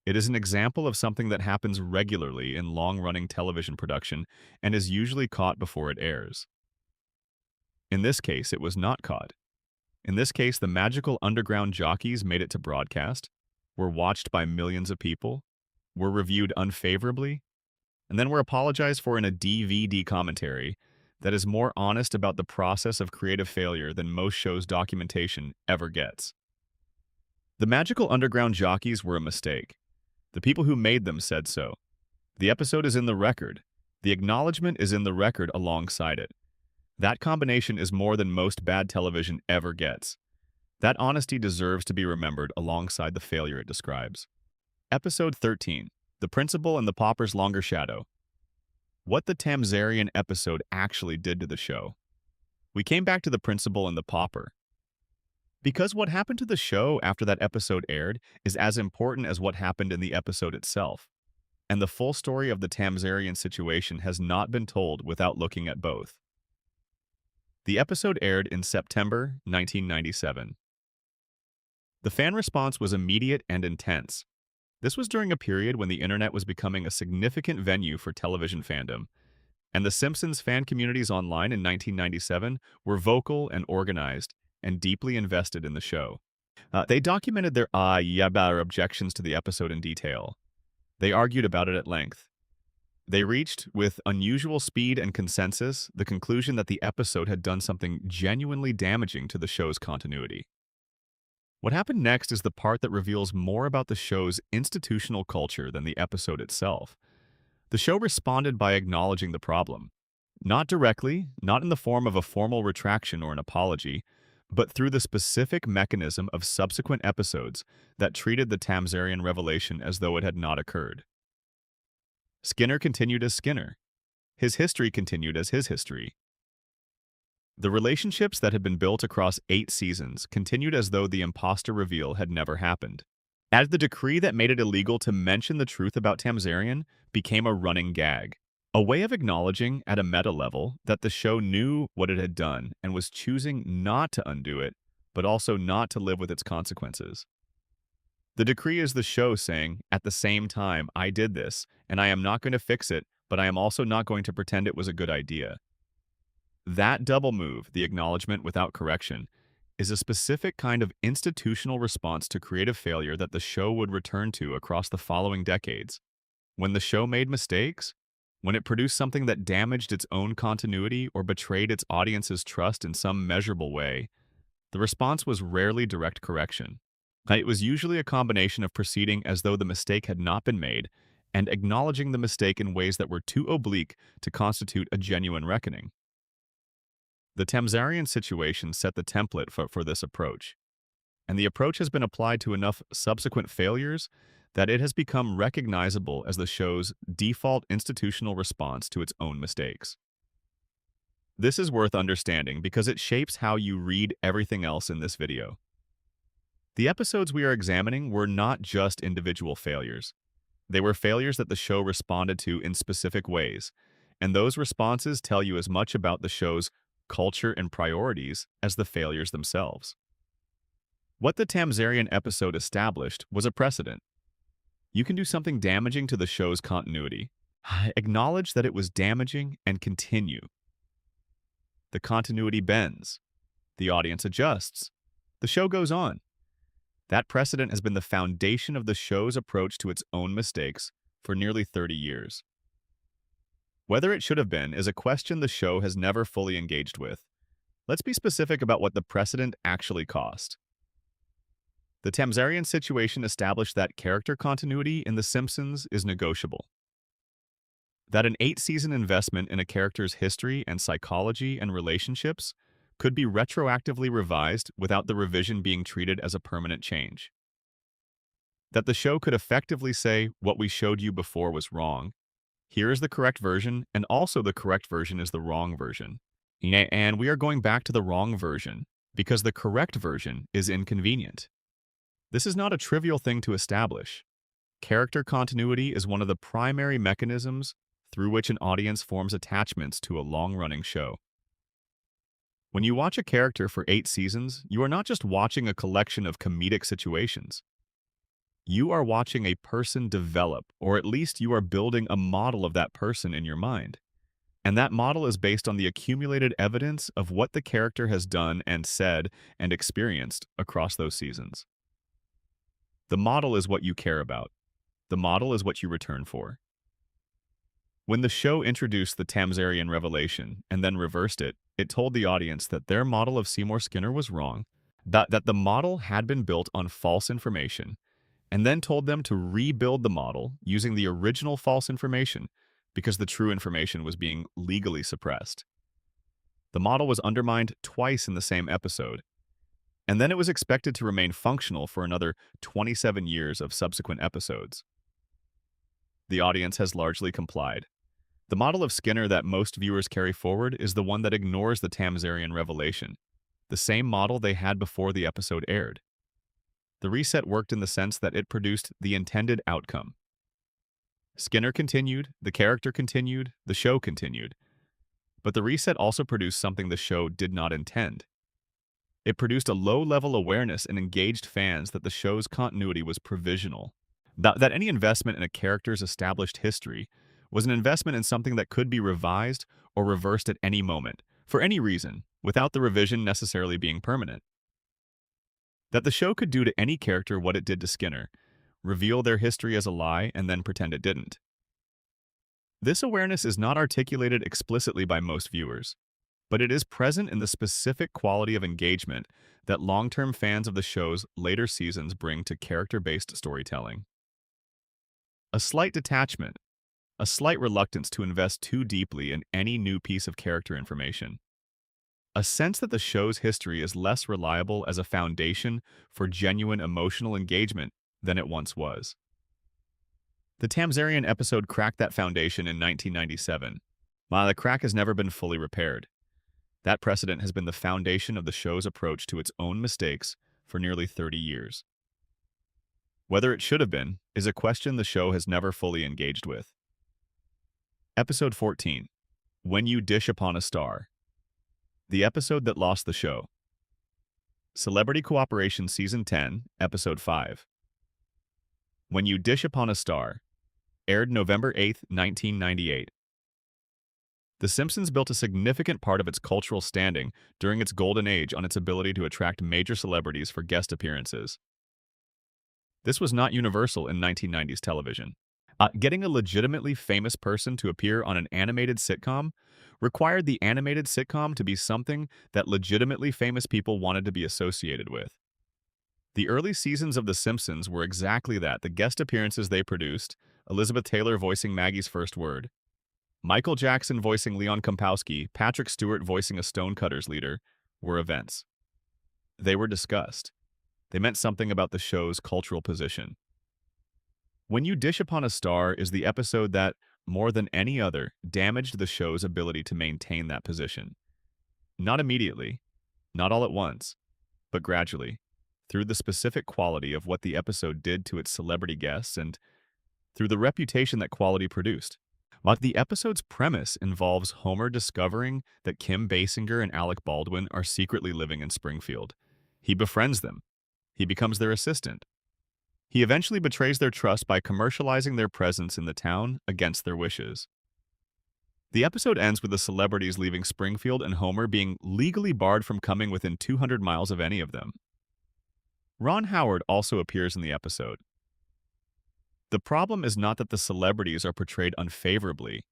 It is an example of something that happens regularly in long-running television production and is usually caught before it airs. In this case, it was not caught. In this case, the magical underground jockeys made it to broadcast, were watched by millions of people, were reviewed unfavorably, and then were apologized for in a DVD commentary that is more honest about the process of creative failure than most shows' documentation ever gets. The magical underground jockeys were a mistake. The people who made them said so. The episode is in the record. The acknowledgement is in the record alongside it. That combination is more than most bad television ever gets. That honesty deserves to be remembered alongside the failure it describes. Episode 13, The Principal and the Pauper's Longer Shadow. What the Tamzarian episode actually did to the show. We came back to The Principal and the Pauper. Because what happened to the show after that episode aired is as important as what happened in the episode itself. And the full story of the Tamzarian situation has not been told without looking at both. The episode aired in September 1997. The fan response was immediate and intense. This was during a period when the internet was becoming a significant venue for television fandom, and the Simpsons fan communities online in 1997 were vocal and organized and deeply invested in the show. They documented their objections to the episode in detail. They argued about it at length. They reached, with unusual speed and consensus, the conclusion that the episode had done something genuinely damaging to the show's continuity. What happened next is the part that reveals more about the show's institutional culture than the episode itself. The show responded by acknowledging the problem. Not directly, not in the form of a formal retraction or an apology, but through the specific mechanism of subsequent episodes that treated the Tamzarian revelation as though it had not occurred. Skinner continued as Skinner. His history continued as his history. The relationships that had been built across 8 seasons continued as though the imposter reveal had never happened. As the decree that made it illegal to mention the truth about Tamzarian became a running gag, a way of acknowledging at a meta level that the show knew what it had done and was choosing not to undo it, but also not to live with its consequences. The decree is the show saying, at the same time, I did this, and I am not going to fix it, but I am also not going to pretend it was a good idea. That double move, the acknowledgement without correction, is a specific kind of institutional response to creative failure that the show would return to across the following decades. When the show made mistakes, when it produced something that damaged its own continuity or betrayed its audience's trust in some measurable way, the response was rarely direct correction. It was usually a combination of proceeding as though the mistake had not been made and acknowledging the mistake in ways that were too oblique to constitute a genuine reckoning. The Tamzarian situation set the template for this approach, and the approach has been applied to enough subsequent failures that it has become recognizable as the show's default institutional response to its own mistakes. This is worth understanding because it shapes how you read everything else in this video. The episodes we are examining were not just individual failures. They were failures that the show responded to in specific ways, and those responses tell you as much about the show's culture and priorities as the failures themselves. What the Tamzarian episode established was a precedent. You can do something damaging to the show's continuity, acknowledge that it was damaging, and continue. The continuity bends. The audience adjusts. The show goes on. That precedent has been the foundation of the show's approach to its own mistakes for nearly 30 years. Whether it should have been is a question the show has never fully engaged with. Let's be specific about what the precedent actually cost. The Tamzarian situation established that character continuity in The Simpsons is negotiable. That an 8-season investment in a character's history and psychology and relationships could be retroactively revised without the revision being treated as a permanent change. That the show could effectively say, what we showed you before was wrong. Here is the correct version, and also the correct version is the wrong version. And we are going back to the wrong version because the correct version is inconvenient. This is not a trivial thing to establish. Character continuity is one of the primary mechanisms through which an audience forms attachments to a long-running show. When you watch a character for 8 seasons, you are not just watching a collection of comedic situations. You are watching a person develop, or at least you are building a model of that person in your mind. And that model is based on the accumulated evidence of what the character has done and said and experienced across those seasons. The model is what you care about. The model is what you return for. When the show introduced the Tamzarian revelation and then reversed it, it told the audience that their model of Seymour Skinner was wrong, that the model had been built on false information, and then told them to rebuild the model using the original false information because the true information was being legally suppressed. The model was undermined twice in the same episode, and then it was expected to remain functional for another 27 years of subsequent episodes. The audience has largely complied. The model of Skinner that most viewers carry forward is the one that ignores the Tamzarian revelation, the same model they had before the episode aired. The reset worked in the sense that it produced the intended outcome. Skinner continued, the character continued, the show continued. But the reset also produced something the show did not intend. It produced a low-level awareness and engaged fans that the show's continuity was provisional, that any investment in a character's established history was an investment in something that could be revised or reversed at any moment, for any reason, without the revision necessarily being permanent. That the show could do to any character what it did to Skinner, reveal their history as a lie and then pretend it didn't. This awareness is not articulated explicitly by most viewers, but it is present in the specific quality of engagement that long-term fans of the show's later seasons bring to character-based storytelling. A slight detachment, a slight reluctance to invest too deeply in any new piece of character information. A sense that the show's history is less reliable as a foundation for genuine emotional engagement than it once was. The Tamzarian episode cracked that foundation in 1997. While the crack has never been fully repaired. That precedent has been the foundation of the show's approach to its own mistakes for nearly 30 years. Whether it should have been is a question the show has never fully engaged with. Episode 14. When You Dish Upon a Star. The episode that lost the show. Celebrity Cooperation Season 10, Episode 5. When You Dish Upon a Star. Aired November 8, 1998. The Simpsons built a significant part of its cultural standing during its golden age on its ability to attract major celebrities for guest appearances. This was not universal in 1990s television. Getting a legitimately famous person to appear on an animated sitcom required the animated sitcom to be something that legitimately famous people wanted to be associated with. The early seasons of The Simpsons were exactly that. The guest appearances they produced, Elizabeth Taylor voicing Maggie's first word, Michael Jackson voicing Leon Kompowski, Patrick Stewart voicing a Stonecutters leader, were events. They were discussed. They meant something about the show's cultural position. When You Dish Upon a Star is the episode that, more than any other, damaged the show's ability to maintain that position. Not immediately, not all at once, but gradually, through the specific quality of what the episode did to its celebrity guests and through the reputation that quality produced. The episode's premise involves Homer discovering that Kim Basinger and Alec Baldwin are secretly living in Springfield. He befriends them. He becomes their assistant. He eventually betrays their trust by commercializing their presence in the town against their wishes. The episode ends with the celebrities leaving Springfield and Homer being legally barred from coming within 200 miles of any of them. Ron Howard also appears in the episode. The problem is not that the celebrities are portrayed unfavorably.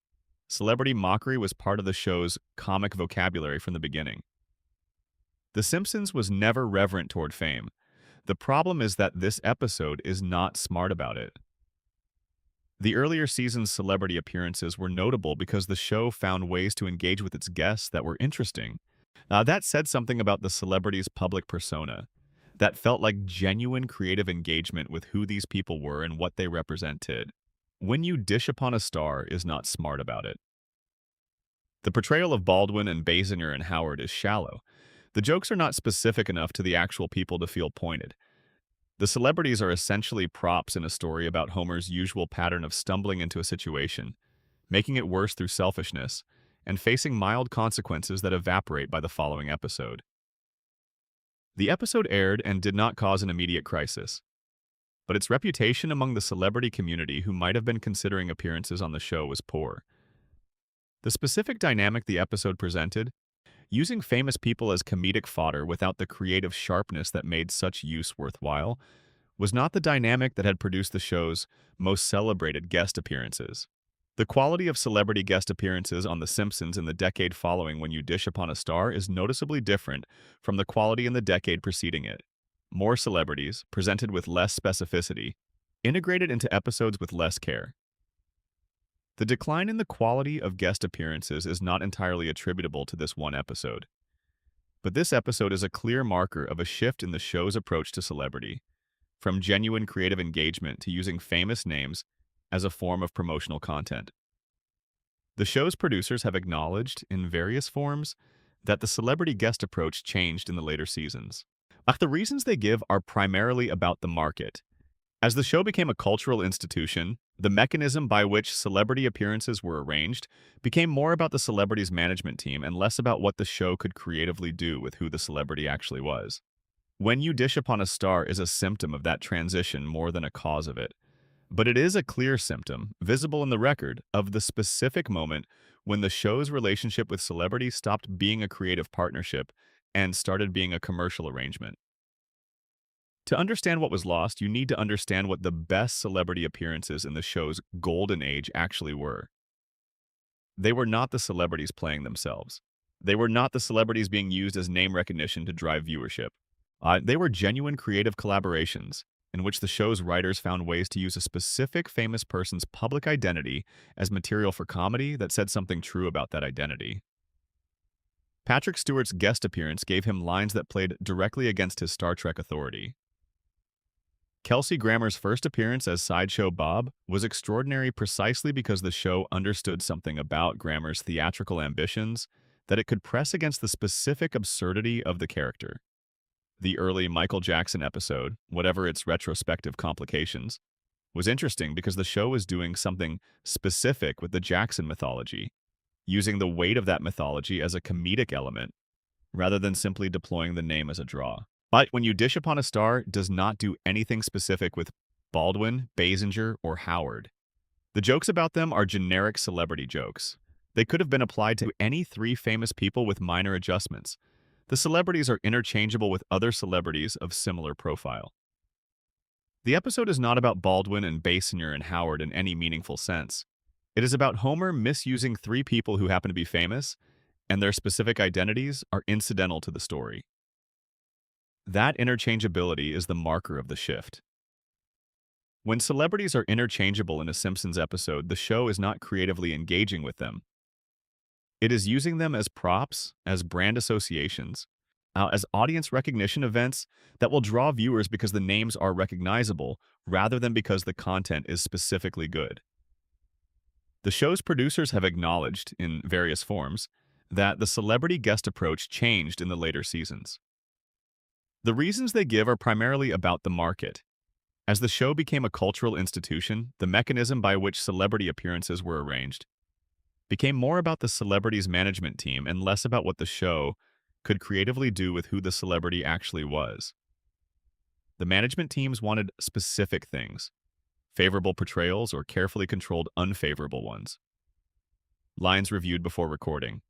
Celebrity mockery was part of the show's comic vocabulary from the beginning. The Simpsons was never reverent toward fame. The problem is that this episode is not smart about it. The earlier season's celebrity appearances were notable because the show found ways to engage with its guests that were interesting. That said something about the celebrity's public persona. That felt like genuine creative engagement with who these people were and what they represented. When You Dish Upon a Star is not smart about it. The portrayal of Baldwin and Basinger and Howard is shallow. The jokes are not specific enough to the actual people to feel pointed. The celebrities are essentially props in a story about Homer's usual pattern of stumbling into a situation, making it worse through selfishness, and facing mild consequences that evaporate by the following episode. The episode aired and did not cause an immediate crisis, but its reputation among the celebrity community who might have been considering appearances on the show was poor. The specific dynamic the episode presented, using famous people as comedic fodder without the creative sharpness that made such use worthwhile, was not the dynamic that had produced the show's most celebrated guest appearances. The quality of celebrity guest appearances on The Simpsons in the decade following When You Dish Upon a Star is noticeably different from the quality in the decade preceding it. More celebrities, presented with less specificity, integrated into episodes with less care. The decline in the quality of guest appearances is not entirely attributable to this one episode. But this episode is a clear marker of a shift in the show's approach to celebrity, from genuine creative engagement to using famous names as a form of promotional content. The show's producers have acknowledged, in various forms, that the celebrity guest approach changed in the later seasons. But the reasons they give are primarily about the market. As the show became a cultural institution, the mechanism by which celebrity appearances were arranged became more about the celebrity's management team and less about what the show could creatively do with who the celebrity actually was. When You Dish Upon a Star is a symptom of that transition more than a cause of it. But it is a clear symptom, visible in the record, of the specific moment when the show's relationship with celebrities stopped being a creative partnership and started being a commercial arrangement. To understand what was lost, you need to understand what the best celebrity appearances in the show's golden age actually were. They were not the celebrities playing themselves. They were not the celebrities being used as name recognition to drive viewership. They were genuine creative collaborations, in which the show's writers found ways to use a specific famous person's public identity as material for comedy that said something true about that identity. Patrick Stewart's guest appearance gave him lines that played directly against his Star Trek authority. Kelsey Grammer's first appearance as Sideshow Bob was extraordinary precisely because the show understood something about Grammer's theatrical ambitions that it could press against the specific absurdity of the character. The early Michael Jackson episode, whatever its retrospective complications, was interesting because the show was doing something specific with the Jackson mythology, using the weight of that mythology as a comedic element rather than simply deploying the name as a draw. But When You Dish Upon a Star does not do anything specific with Baldwin, Basinger, or Howard. The jokes about them are generic celebrity jokes. They could have been applied to any three famous people with minor adjustments. The celebrities are interchangeable with other celebrities of similar profile. The episode is not about Baldwin and Basinger and Howard in any meaningful sense. It is about Homer misusing three people who happen to be famous, and their specific identities are incidental to the story. That interchangeability is the marker of the shift. When celebrities are interchangeable in a Simpsons episode, the show is not creatively engaging with them. It is using them as props, as brand associations, as audience recognition events that will draw viewers because the names are recognizable rather than because the content is specifically good. The show's producers have acknowledged, in various forms, that the celebrity guest approach changed in the later seasons. The reasons they give are primarily about the market. As the show became a cultural institution, the mechanism by which celebrity appearances were arranged became more about the celebrity's management team and less about what the show could creatively do with who the celebrity actually was. The management teams wanted specific things, favorable portrayals or carefully controlled unfavorable ones, lines reviewed before recording,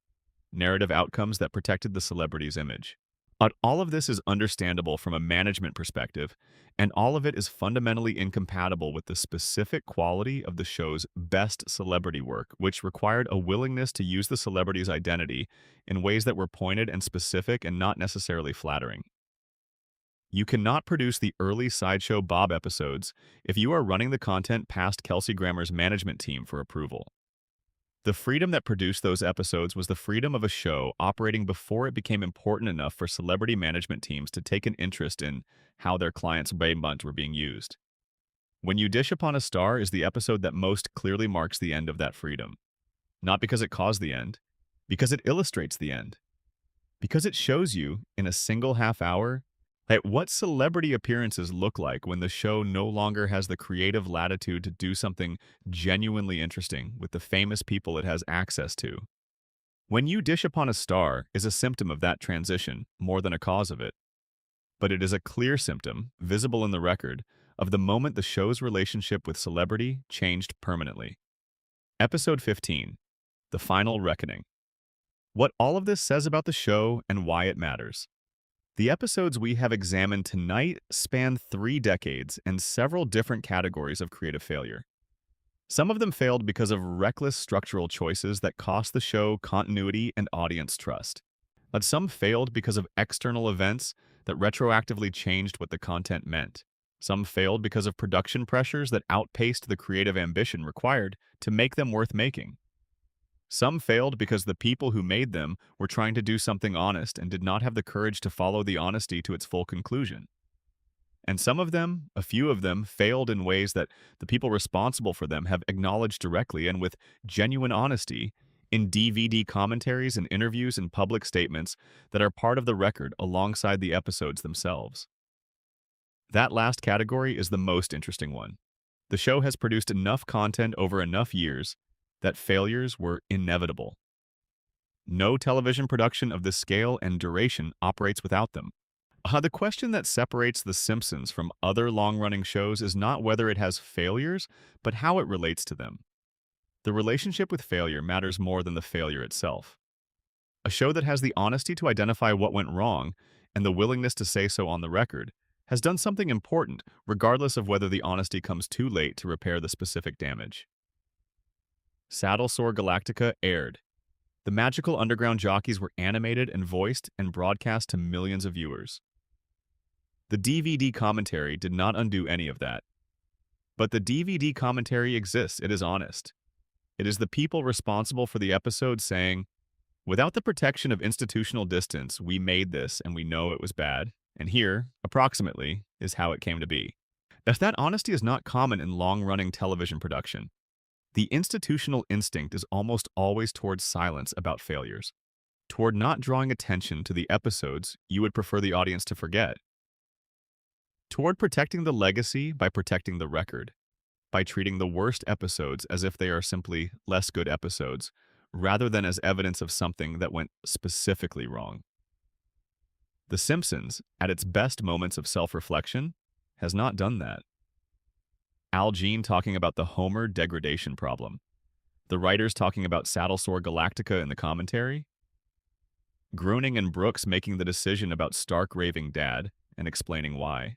narrative outcomes that protected the celebrity's image. But all of this is understandable from a management perspective, and all of it is fundamentally incompatible with the specific quality of the show's best celebrity work, which required a willingness to use the celebrity's identity in ways that were pointed and specific and not necessarily flattering. You cannot produce the early Sideshow Bob episodes if you are running the content past Kelsey Grammer's management team for approval. The freedom that produced those episodes was the freedom of a show operating before it became important enough for celebrity management teams to take an interest in how their clients' funds were being used. When You Dish Upon a Star is the episode that most clearly marks the end of that freedom. Not because it caused the end, because it illustrates the end. Because it shows you, in a single half hour, what celebrity appearances look like when the show no longer has the creative latitude to do something genuinely interesting with the famous people it has access to. When You Dish Upon a Star is a symptom of that transition more than a cause of it. But it is a clear symptom, visible in the record, of the moment the show's relationship with celebrity changed permanently. Episode 15, The Final Reckoning. What all of this says about the show and why it matters. The episodes we have examined tonight span 3 decades and several different categories of creative failure. Some of them failed because of reckless structural choices that cost the show continuity and audience trust. But some failed because of external events that retroactively changed what the content meant. Some failed because of production pressures that outpaced the creative ambition required to make them worth making. Some failed because the people who made them were trying to do something honest and did not have the courage to follow the honesty to its full conclusion. And some of them, a few of them, failed in ways that the people responsible for them have acknowledged directly and with genuine honesty in DVD commentaries and interviews and public statements that are part of the record alongside the episodes themselves. That last category is the most interesting one. The show has produced enough content over enough years that failures were inevitable. No television production of this scale and duration operates without them. The question that separates The Simpsons from other long-running shows is not whether it has failures, but how it relates to them. The relationship with failure matters more than the failure itself. A show that has the honesty to identify what went wrong and the willingness to say so on the record has done something important, regardless of whether the honesty comes too late to repair the specific damage. Saddle Sore Galactica aired. The magical underground jockeys were animated and voiced and broadcast to millions of viewers. The DVD commentary did not undo any of that. But the DVD commentary exists, it is honest. It is the people responsible for the episode saying, "Without the protection of institutional distance, we made this and we know it was bad, and here, approximately, is how it came to be." If that honesty is not common in long-running television production, the institutional instinct is almost always towards silence about failures. toward not drawing attention to the episodes you would prefer the audience to forget, toward protecting the legacy by protecting the record, by treating the worst episodes as if they are simply less good episodes, rather than as evidence of something that went specifically wrong. The Simpsons, at its best moments of self-reflection, has not done that. Al Jean talking about the Homer degradation problem, the writers talking about Saddle-Sore Galactica in the commentary, Groening and Brooks making the decision about Stark raving dad and explaining why.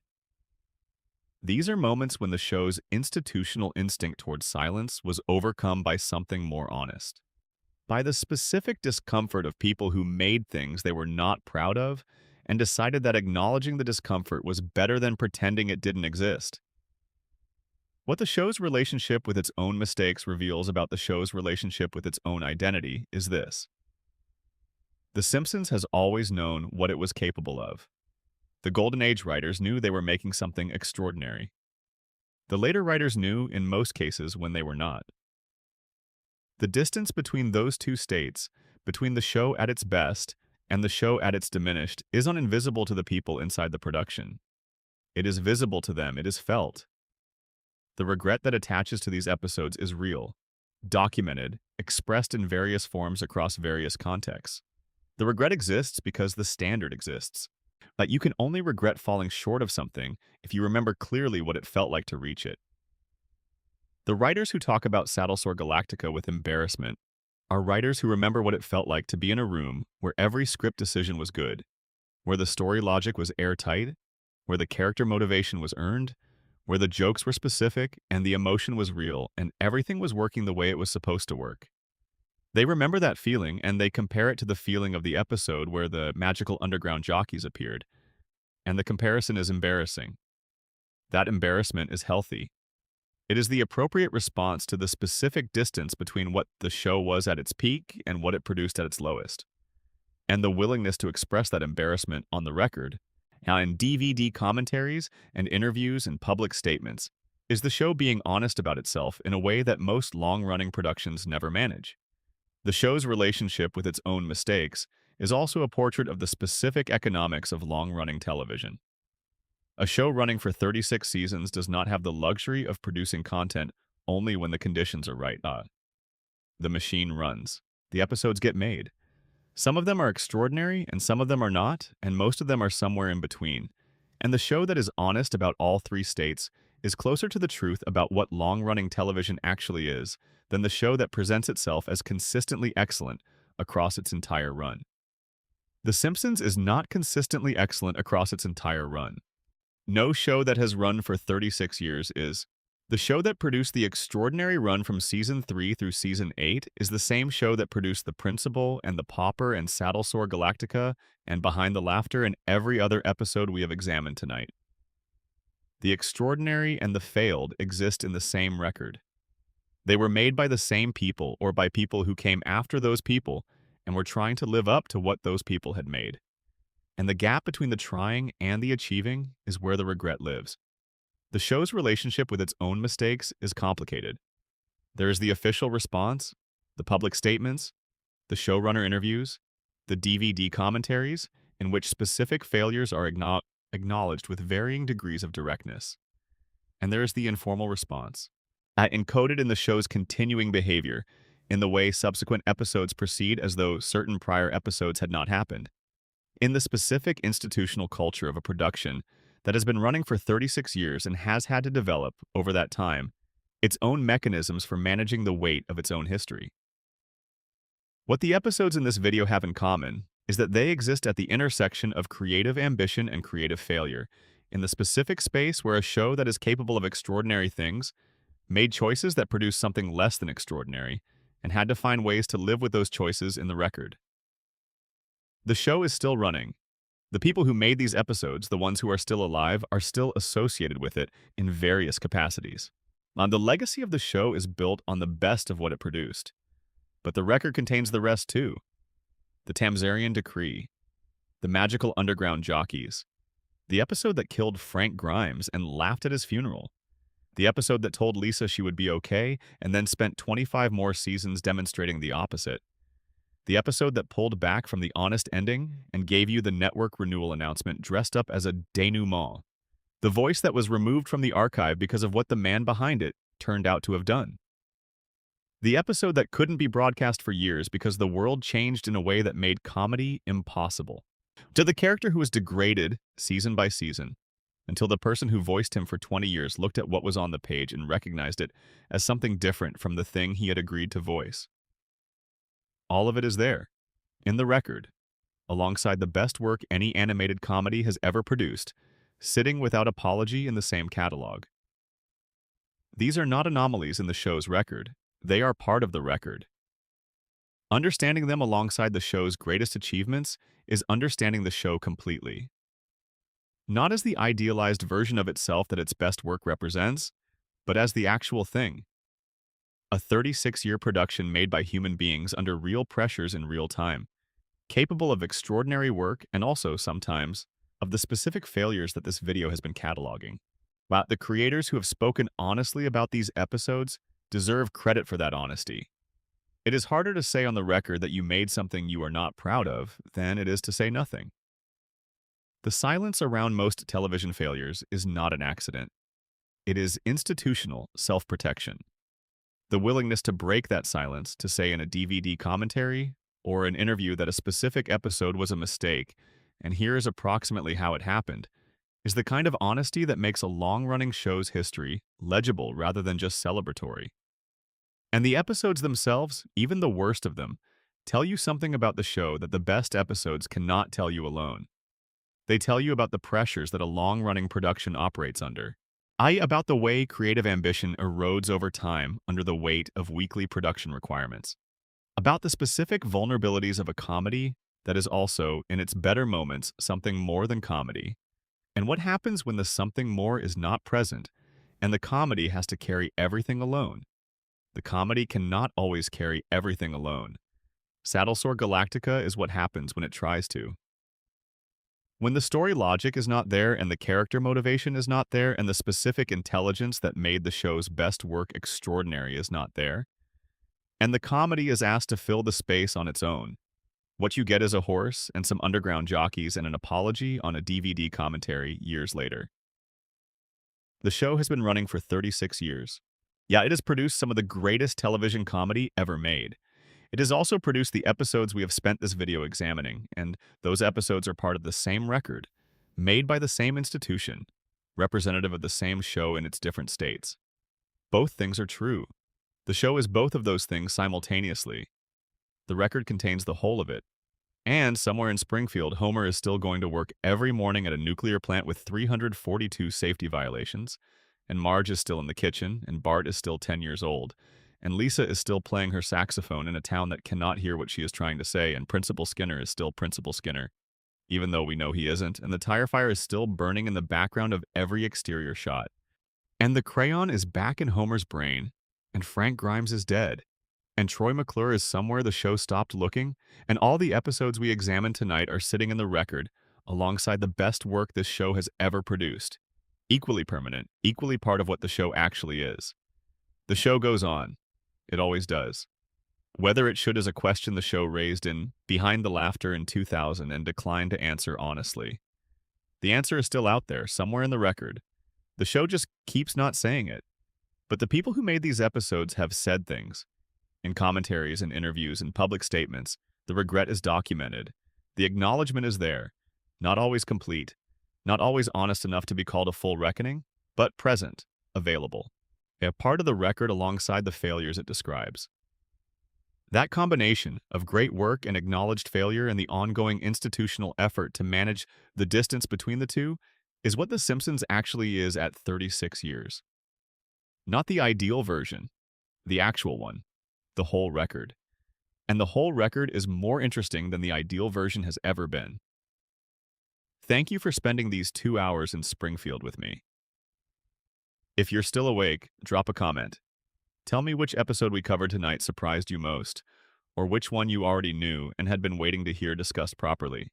These are moments when the show's institutional instinct towards silence was overcome by something more honest. By the specific discomfort of people who made things they were not proud of and decided that acknowledging the discomfort was better than pretending it didn't exist. What the show's relationship with its own mistakes reveals about the show's relationship with its own identity is this. The Simpsons has always known what it was capable of. The Golden Age writers knew they were making something extraordinary. The later writers knew, in most cases, when they were not. The distance between those two states, between the show at its best and the show at its diminished, isn't invisible to the people inside the production. It is visible to them, it is felt. The regret that attaches to these episodes is real, documented, expressed in various forms across various contexts. The regret exists because the standard exists. But you can only regret falling short of something if you remember clearly what it felt like to reach it. The writers who talk about Saddle-Sore Galactica with embarrassment are writers who remember what it felt like to be in a room where every script decision was good, where the story logic was airtight, where the character motivation was earned, where the jokes were specific and the emotion was real and everything was working the way it was supposed to work. They remember that feeling, and they compare it to the feeling of the episode where the magical underground jockeys appeared. And the comparison is embarrassing. That embarrassment is healthy. It is the appropriate response to the specific distance between what the show was at its peak and what it produced at its lowest. And the willingness to express that embarrassment on the record, now in DVD commentaries and interviews and public statements, is the show being honest about itself in a way that most long-running productions never manage. The show's relationship with its own mistakes is also a portrait of the specific economics of long-running television. A show running for 36 seasons does not have the luxury of producing content only when the conditions are right. The machine runs. The episodes get made. Some of them are extraordinary, and some of them are not, and most of them are somewhere in between. And the show that is honest about all three states is closer to the truth about what long-running television actually is than the show that presents itself as consistently excellent across its entire run. The Simpsons is not consistently excellent across its entire run. No show that has run for 36 years is. The show that produced the extraordinary run from Season 3 through Season 8 is the same show that produced The Principal and The Pauper and Saddle-Sore Galactica and Behind the Laughter and every other episode we have examined tonight. The extraordinary and the failed exist in the same record. They were made by the same people or by people who came after those people and were trying to live up to what those people had made. And the gap between the trying and the achieving is where the regret lives. The show's relationship with its own mistakes is complicated. There is the official response, the public statements, the showrunner interviews, the DVD commentaries, in which specific failures are acknowledged with varying degrees of directness. And there is the informal response, encoded in the show's continuing behavior, in the way subsequent episodes proceed as though certain prior episodes had not happened. In the specific institutional culture of a production that has been running for 36 years and has had to develop, over that time, its own mechanisms for managing the weight of its own history. What the episodes in this video have in common is that they exist at the intersection of creative ambition and creative failure, in the specific space where a show that is capable of extraordinary things made choices that produced something less than extraordinary, and had to find ways to live with those choices in the record. The show is still running. The people who made these episodes, the ones who are still alive, are still associated with it in various capacities. The legacy of the show is built on the best of what it produced. But the record contains the rest too. The Tamzarian Decree, the magical underground jockeys, the episode that killed Frank Grimes and laughed at his funeral, the episode that told Lisa she would be okay and then spent 25 more seasons demonstrating the opposite, The episode that pulled back from the honest ending and gave you the network renewal announcement dressed up as a denouement. The voice that was removed from the archive because of what the man behind it turned out to have done. The episode that couldn't be broadcast for years because the world changed in a way that made comedy impossible. To the character who was degraded season by season, until the person who voiced him for 20 years looked at what was on the page and recognized it as something different from the thing he had agreed to voice. All of it is there, in the record, alongside the best work any animated comedy has ever produced, sitting without apology in the same catalog. These are not anomalies in the show's record. They are part of the record. Understanding them alongside the show's greatest achievements is understanding the show completely. Not as the idealized version of itself that its best work represents, but as the actual thing. A 36-year production made by human beings under real pressures in real time, capable of extraordinary work and also, sometimes, of the specific failures that this video has been cataloging. But the creators who have spoken honestly about these episodes deserve credit for that honesty. It is harder to say on the record that you made something you are not proud of than it is to say nothing. The silence around most television failures is not an accident. It is institutional self-protection. The willingness to break that silence to say in a DVD commentary or an interview that a specific episode was a mistake, and here is approximately how it happened, is the kind of honesty that makes a long-running show's history legible rather than just celebratory. And the episodes themselves, even the worst of them, tell you something about the show that the best episodes cannot tell you alone. They tell you about the pressures that a long-running production operates under, about the way creative ambition erodes over time under the weight of weekly production requirements, about the specific vulnerabilities of a comedy that is also, in its better moments, something more than comedy, and what happens when the something more is not present and the comedy has to carry everything alone. The comedy cannot always carry everything alone. Saddlesore Galactica is what happens when it tries to. When the story logic is not there and the character motivation is not there and the specific intelligence that made the show's best work extraordinary is not there, and the comedy is asked to fill the space on its own, what you get is a horse and some underground jockeys and an apology on a DVD commentary years later. The show has been running for 36 years. Yeah, it has produced some of the greatest television comedy ever made. It has also produced the episodes we have spent this video examining, and those episodes are part of the same record, made by the same institution, representative of the same show in its different states. Both things are true. The show is both of those things simultaneously. The record contains the whole of it. And somewhere in Springfield, Homer is still going to work every morning at a nuclear plant with 342 safety violations, and Marge is still in the kitchen, and Bart is still 10 years old, and Lisa is still playing her saxophone in a town that cannot hear what she is trying to say, and Principal Skinner is still Principal Skinner, even though we know he isn't, and the tire fire is still burning in the background of every exterior shot. And the crayon is back in Homer's brain, and Frank Grimes is dead, and Troy McClure is somewhere the show stopped looking, and all the episodes we examined tonight are sitting in the record alongside the best work this show has ever produced. Equally permanent, equally part of what the show actually is. The show goes on. It always does. Whether it should is a question the show raised in Behind the Laughter in 2000 and declined to answer honestly. The answer is still out there, somewhere in the record. The show just keeps not saying it. But the people who made these episodes have said things. In commentaries and interviews and public statements, the regret is documented. The acknowledgement is there. Not always complete. Not always honest enough to be called a full reckoning, but present, available. A part of the record alongside the failures it describes. That combination of great work and acknowledged failure and the ongoing institutional effort to manage the distance between the two is what The Simpsons actually is at 36 years. Not the ideal version, the actual one, the whole record. And the whole record is more interesting than the ideal version has ever been. Thank you for spending these 2 hours in Springfield with me. If you're still awake, drop a comment. Tell me which episode we covered tonight surprised you most, or which one you already knew and had been waiting to hear discussed properly.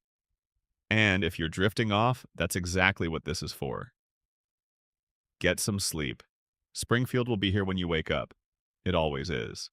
And if you're drifting off, that's exactly what this is for. Get some sleep. Springfield will be here when you wake up. It always is.